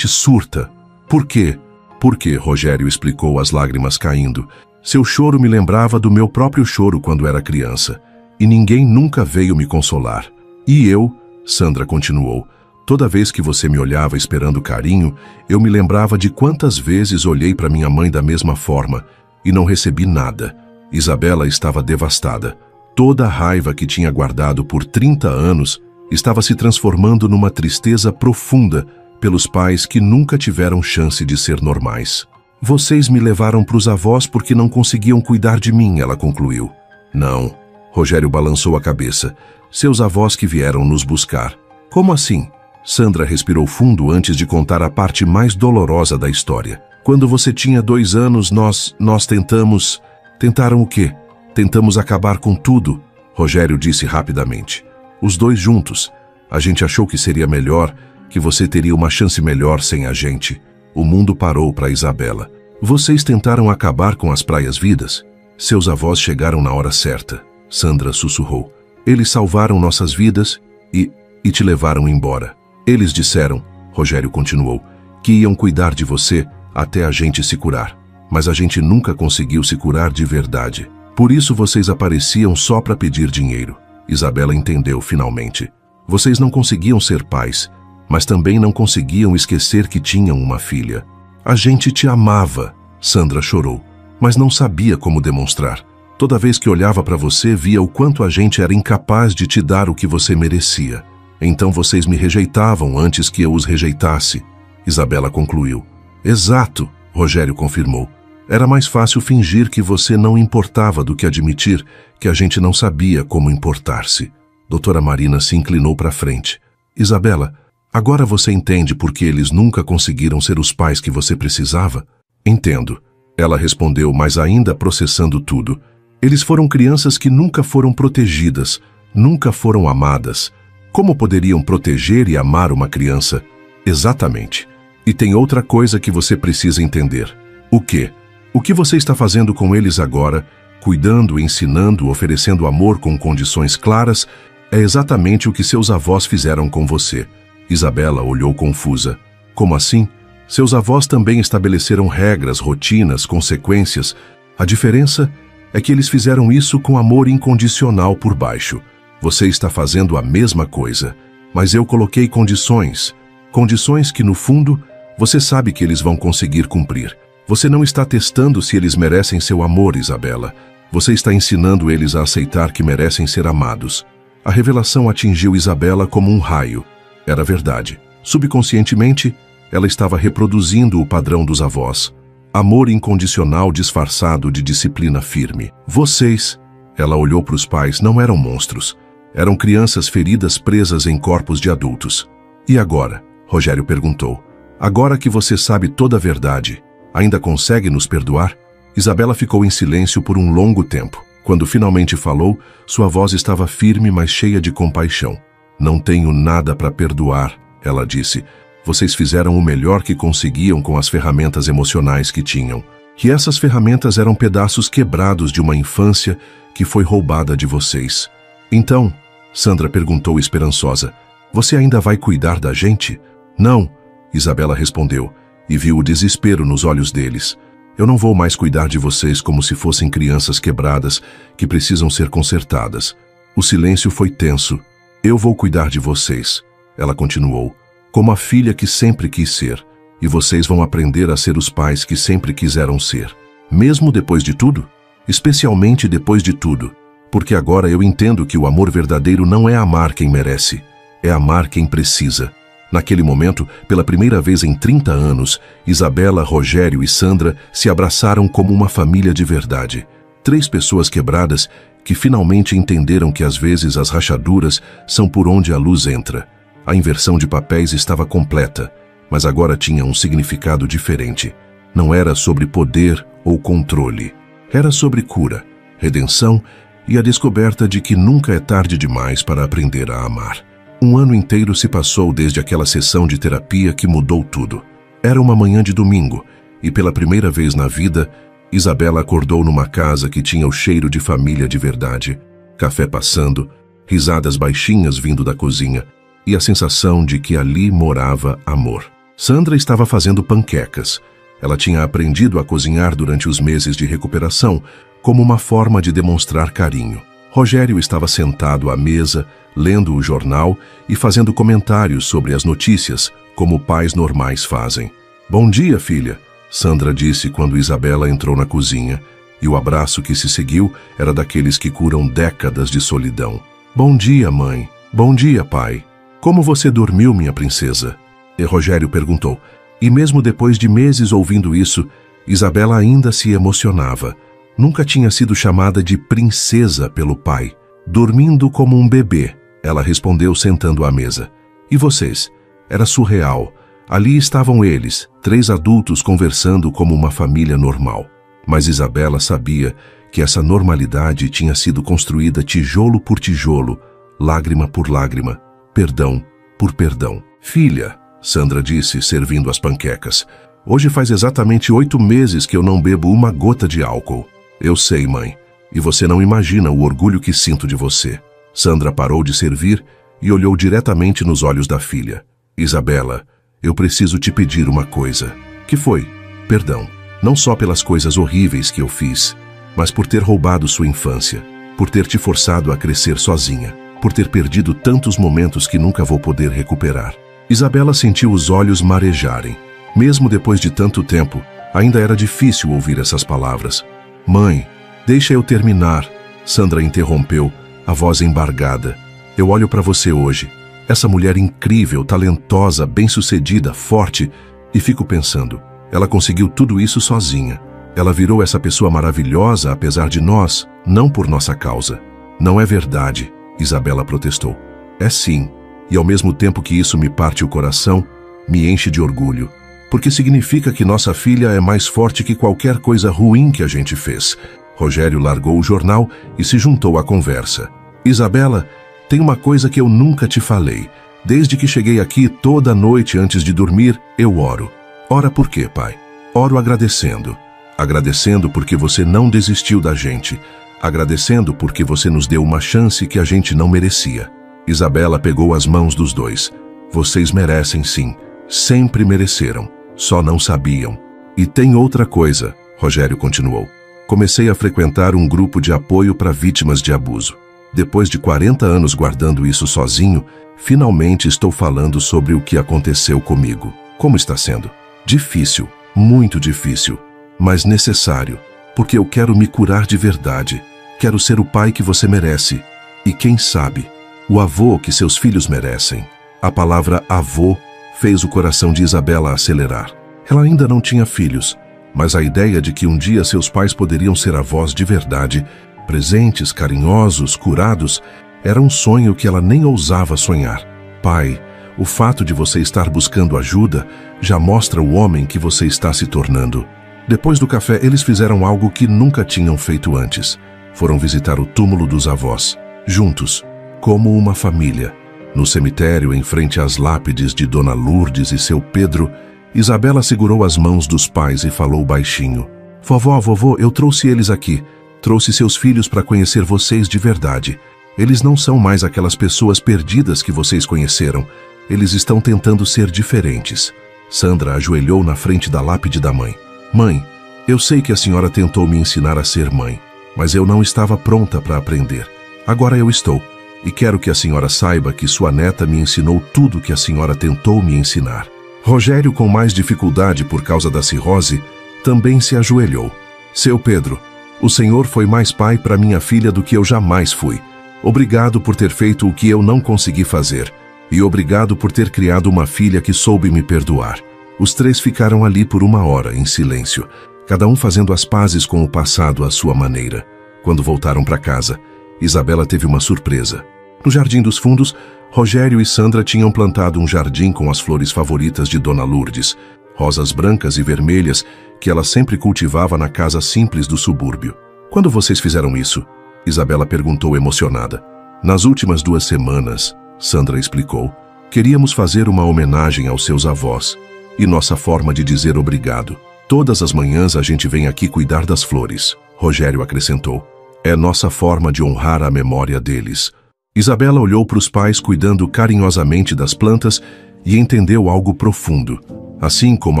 [SPEAKER 1] surta. Por quê? Porque, Rogério explicou, as lágrimas caindo. Seu choro me lembrava do meu próprio choro quando era criança. E ninguém nunca veio me consolar. E eu, Sandra continuou, toda vez que você me olhava esperando carinho, eu me lembrava de quantas vezes olhei para minha mãe da mesma forma e não recebi nada. Isabela estava devastada. Toda a raiva que tinha guardado por 30 anos estava se transformando numa tristeza profunda pelos pais que nunca tiveram chance de ser normais. Vocês me levaram para os avós porque não conseguiam cuidar de mim, ela concluiu. Não, Rogério balançou a cabeça. Seus avós que vieram nos buscar. Como assim? Sandra respirou fundo antes de contar a parte mais dolorosa da história. Quando você tinha 2 anos, nós tentamos... Tentaram o quê? Tentamos acabar com tudo, Rogério disse rapidamente. Os dois juntos. A gente achou que seria melhor, que você teria uma chance melhor sem a gente. O mundo parou para Isabela. Vocês tentaram acabar com as praias vidas? Seus avós chegaram na hora certa, Sandra sussurrou. Eles salvaram nossas vidas e te levaram embora. Eles disseram, Rogério continuou, que iam cuidar de você até a gente se curar. Mas a gente nunca conseguiu se curar de verdade. Por isso vocês apareciam só para pedir dinheiro. Isabela entendeu finalmente. Vocês não conseguiam ser pais, mas também não conseguiam esquecer que tinham uma filha. A gente te amava, Sandra chorou, mas não sabia como demonstrar. Toda vez que olhava para você, via o quanto a gente era incapaz de te dar o que você merecia. Então vocês me rejeitavam antes que eu os rejeitasse, Isabela concluiu. Exato, Rogério confirmou. Era mais fácil fingir que você não importava do que admitir que a gente não sabia como importar-se. Doutora Marina se inclinou para frente. Isabela, agora você entende por que eles nunca conseguiram ser os pais que você precisava? Entendo. Ela respondeu, mas ainda processando tudo. Eles foram crianças que nunca foram protegidas, nunca foram amadas. Como poderiam proteger e amar uma criança? Exatamente. E tem outra coisa que você precisa entender. O quê? O que você está fazendo com eles agora, cuidando, ensinando, oferecendo amor com condições claras, é exatamente o que seus avós fizeram com você. Isabela olhou confusa. Como assim? Seus avós também estabeleceram regras, rotinas, consequências. A diferença é que eles fizeram isso com amor incondicional por baixo. Você está fazendo a mesma coisa, mas eu coloquei condições. Condições que, no fundo, você sabe que eles vão conseguir cumprir. Você não está testando se eles merecem seu amor, Isabela. Você está ensinando eles a aceitar que merecem ser amados. A revelação atingiu Isabela como um raio. Era verdade. Subconscientemente, ela estava reproduzindo o padrão dos avós. Amor incondicional disfarçado de disciplina firme. Vocês, ela olhou para os pais, não eram monstros. Eram crianças feridas presas em corpos de adultos. E agora? Rogério perguntou. Agora que você sabe toda a verdade, ainda consegue nos perdoar? Isabela ficou em silêncio por um longo tempo. Quando finalmente falou, sua voz estava firme, mas cheia de compaixão. Não tenho nada para perdoar, ela disse. Vocês fizeram o melhor que conseguiam com as ferramentas emocionais que tinham. Que essas ferramentas eram pedaços quebrados de uma infância que foi roubada de vocês. Então, Sandra perguntou esperançosa, você ainda vai cuidar da gente? Não, Isabela respondeu, e viu o desespero nos olhos deles. Eu não vou mais cuidar de vocês como se fossem crianças quebradas que precisam ser consertadas. O silêncio foi tenso. Eu vou cuidar de vocês, ela continuou, como a filha que sempre quis ser. E vocês vão aprender a ser os pais que sempre quiseram ser. Mesmo depois de tudo? Especialmente depois de tudo. Porque agora eu entendo que o amor verdadeiro não é amar quem merece, é amar quem precisa. Naquele momento, pela primeira vez em 30 anos, Isabela, Rogério e Sandra se abraçaram como uma família de verdade. 3 pessoas quebradas que finalmente entenderam que às vezes as rachaduras são por onde a luz entra. A inversão de papéis estava completa, mas agora tinha um significado diferente. Não era sobre poder ou controle. Era sobre cura, redenção e a descoberta de que nunca é tarde demais para aprender a amar. Um ano inteiro se passou desde aquela sessão de terapia que mudou tudo. Era uma manhã de domingo, e pela primeira vez na vida, Isabela acordou numa casa que tinha o cheiro de família de verdade, café passando, risadas baixinhas vindo da cozinha, e a sensação de que ali morava amor. Sandra estava fazendo panquecas. Ela tinha aprendido a cozinhar durante os meses de recuperação, como uma forma de demonstrar carinho. Rogério estava sentado à mesa, lendo o jornal e fazendo comentários sobre as notícias, como pais normais fazem. "Bom dia, filha", Sandra disse quando Isabela entrou na cozinha, e o abraço que se seguiu era daqueles que curam décadas de solidão. "Bom dia, mãe. Bom dia, pai. Como você dormiu, minha princesa?" E Rogério perguntou. E mesmo depois de meses ouvindo isso, Isabela ainda se emocionava. Nunca tinha sido chamada de princesa pelo pai. "Dormindo como um bebê", ela respondeu sentando à mesa. "E vocês?" Era surreal. Ali estavam eles, 3 adultos conversando como uma família normal. Mas Isabela sabia que essa normalidade tinha sido construída tijolo por tijolo, lágrima por lágrima, perdão por perdão. "Filha", Sandra disse, servindo as panquecas, "hoje faz exatamente 8 meses que eu não bebo uma gota de álcool." "Eu sei, mãe, e você não imagina o orgulho que sinto de você." Sandra parou de servir e olhou diretamente nos olhos da filha. "Isabela, eu preciso te pedir uma coisa." "Que foi?" "Perdão, não só pelas coisas horríveis que eu fiz, mas por ter roubado sua infância, por ter te forçado a crescer sozinha, por ter perdido tantos momentos que nunca vou poder recuperar." Isabela sentiu os olhos marejarem. Mesmo depois de tanto tempo, ainda era difícil ouvir essas palavras. "Mãe, deixa eu terminar", Sandra interrompeu, a voz embargada. "Eu olho para você hoje, essa mulher incrível, talentosa, bem-sucedida, forte, e fico pensando, ela conseguiu tudo isso sozinha. Ela virou essa pessoa maravilhosa apesar de nós, não por nossa causa." "Não é verdade", Isabela protestou. "É sim, e ao mesmo tempo que isso me parte o coração, me enche de orgulho. Porque significa que nossa filha é mais forte que qualquer coisa ruim que a gente fez." Rogério largou o jornal e se juntou à conversa. "Isabela, tem uma coisa que eu nunca te falei. Desde que cheguei aqui, toda noite antes de dormir, eu oro." "Ora por quê, pai?" "Oro agradecendo. Agradecendo porque você não desistiu da gente. Agradecendo porque você nos deu uma chance que a gente não merecia." Isabela pegou as mãos dos dois. "Vocês merecem sim. Sempre mereceram. Só não sabiam." "E tem outra coisa", Rogério continuou. "Comecei a frequentar um grupo de apoio para vítimas de abuso. Depois de 40 anos guardando isso sozinho, finalmente estou falando sobre o que aconteceu comigo. Como está sendo? Difícil, muito difícil, mas necessário, porque eu quero me curar de verdade. Quero ser o pai que você merece. E quem sabe, o avô que seus filhos merecem." A palavra avô fez o coração de Isabela acelerar. Ela ainda não tinha filhos, mas a ideia de que um dia seus pais poderiam ser avós de verdade, presentes, carinhosos, curados, era um sonho que ela nem ousava sonhar. "Pai, o fato de você estar buscando ajuda já mostra o homem que você está se tornando." Depois do café, eles fizeram algo que nunca tinham feito antes. Foram visitar o túmulo dos avós, juntos, como uma família. No cemitério, em frente às lápides de Dona Lourdes e seu Pedro, Isabela segurou as mãos dos pais e falou baixinho: "Vovó, vovô, eu trouxe eles aqui. Trouxe seus filhos para conhecer vocês de verdade. Eles não são mais aquelas pessoas perdidas que vocês conheceram. Eles estão tentando ser diferentes." Sandra ajoelhou na frente da lápide da mãe. "Mãe, Eu sei que a senhora tentou me ensinar a ser mãe, mas eu não estava pronta para aprender. Agora eu estou, e quero que a senhora saiba que sua neta me ensinou tudo que a senhora tentou me ensinar. Rogério, com mais dificuldade por causa da cirrose, também se ajoelhou. Seu Pedro, o senhor foi mais pai para minha filha do que eu jamais fui. Obrigado por ter feito o que eu não consegui fazer, e obrigado por ter criado uma filha que soube me perdoar. Os três ficaram ali por 1 hora, em silêncio, cada um fazendo as pazes com o passado à sua maneira. Quando voltaram para casa, Isabela teve uma surpresa. No Jardim dos Fundos, Rogério e Sandra tinham plantado um jardim com as flores favoritas de Dona Lourdes, rosas brancas e vermelhas que ela sempre cultivava na casa simples do subúrbio. Quando vocês fizeram isso? Isabela perguntou emocionada. Nas últimas 2 semanas, Sandra explicou, queríamos fazer uma homenagem aos seus avós e nossa forma de dizer obrigado. Todas as manhãs a gente vem aqui cuidar das flores, Rogério acrescentou. É nossa forma de honrar a memória deles. Isabela olhou para os pais cuidando carinhosamente das plantas e entendeu algo profundo. Assim como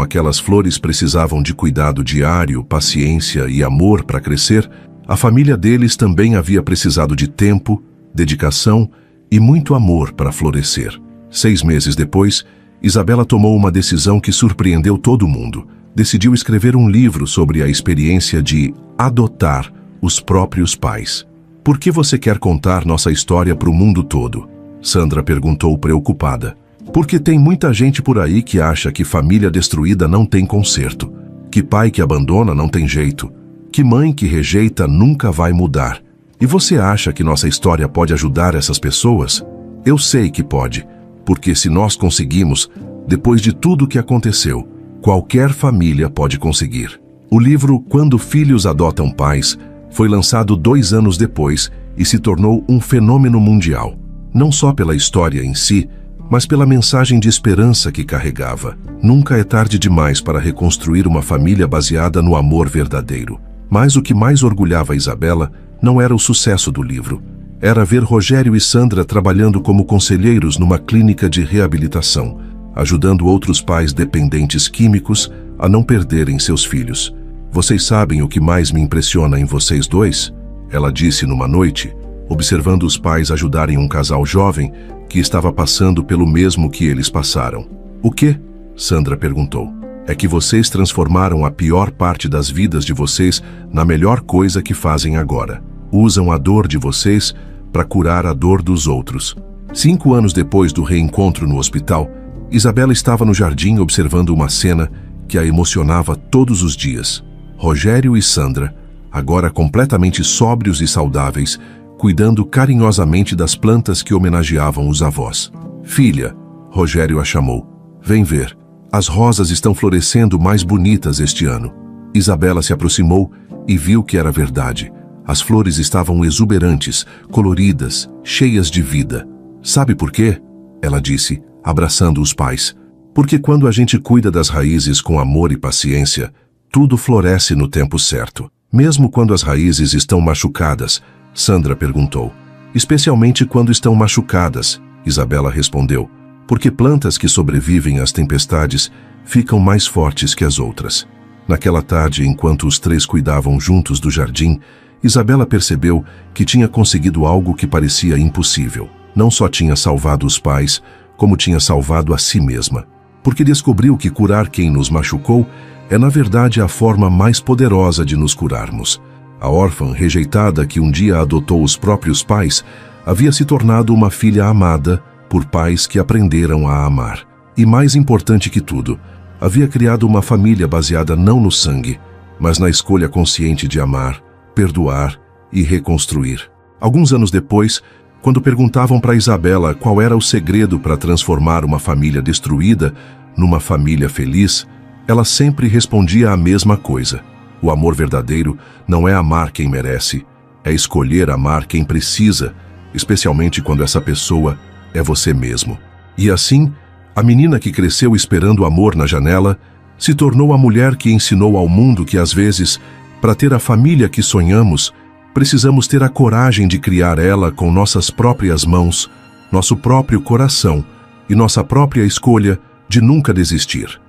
[SPEAKER 1] aquelas flores precisavam de cuidado diário, paciência e amor para crescer, a família deles também havia precisado de tempo, dedicação e muito amor para florescer. 6 meses depois, Isabela tomou uma decisão que surpreendeu todo mundo. Decidiu escrever um livro sobre a experiência de adotar os próprios pais. Por que você quer contar nossa história para o mundo todo? Sandra perguntou preocupada. Porque tem muita gente por aí que acha que família destruída não tem conserto, que pai que abandona não tem jeito, que mãe que rejeita nunca vai mudar. E você acha que nossa história pode ajudar essas pessoas? Eu sei que pode, porque se nós conseguimos, depois de tudo o que aconteceu, qualquer família pode conseguir. O livro Quando Filhos Adotam Pais foi lançado 2 anos depois e se tornou um fenômeno mundial, não só pela história em si, mas pela mensagem de esperança que carregava. Nunca é tarde demais para reconstruir uma família baseada no amor verdadeiro. Mas o que mais orgulhava Isabela não era o sucesso do livro. Era ver Rogério e Sandra trabalhando como conselheiros numa clínica de reabilitação, ajudando outros pais dependentes químicos a não perderem seus filhos. Vocês sabem o que mais me impressiona em vocês dois? Ela disse numa noite, observando os pais ajudarem um casal jovem que estava passando pelo mesmo que eles passaram. O quê? Sandra perguntou. É que vocês transformaram a pior parte das vidas de vocês na melhor coisa que fazem agora. Usam a dor de vocês para curar a dor dos outros. 5 anos depois do reencontro no hospital, Isabela estava no jardim observando uma cena que a emocionava todos os dias. Rogério e Sandra, agora completamente sóbrios e saudáveis, cuidando carinhosamente das plantas que homenageavam os avós. Filha, Rogério a chamou. Vem ver. As rosas estão florescendo mais bonitas este ano. Isabela se aproximou e viu que era verdade. As flores estavam exuberantes, coloridas, cheias de vida. Sabe por quê? Ela disse, abraçando os pais. Porque quando a gente cuida das raízes com amor e paciência, tudo floresce no tempo certo. Mesmo quando as raízes estão machucadas, Sandra perguntou. Especialmente quando estão machucadas, Isabela respondeu. Porque plantas que sobrevivem às tempestades ficam mais fortes que as outras. Naquela tarde, enquanto os 3 cuidavam juntos do jardim, Isabela percebeu que tinha conseguido algo que parecia impossível. Não só tinha salvado os pais, como tinha salvado a si mesma. Porque descobriu que curar quem nos machucou é, na verdade, a forma mais poderosa de nos curarmos. A órfã rejeitada que um dia adotou os próprios pais havia se tornado uma filha amada por pais que aprenderam a amar. E mais importante que tudo, havia criado uma família baseada não no sangue, mas na escolha consciente de amar, perdoar e reconstruir. Alguns anos depois, quando perguntavam para Isabela qual era o segredo para transformar uma família destruída numa família feliz, ela sempre respondia a mesma coisa. O amor verdadeiro não é amar quem merece, é escolher amar quem precisa, especialmente quando essa pessoa é você mesmo. E assim, a menina que cresceu esperando amor na janela se tornou a mulher que ensinou ao mundo que às vezes, para ter a família que sonhamos, precisamos ter a coragem de criar ela com nossas próprias mãos, nosso próprio coração e nossa própria escolha de nunca desistir.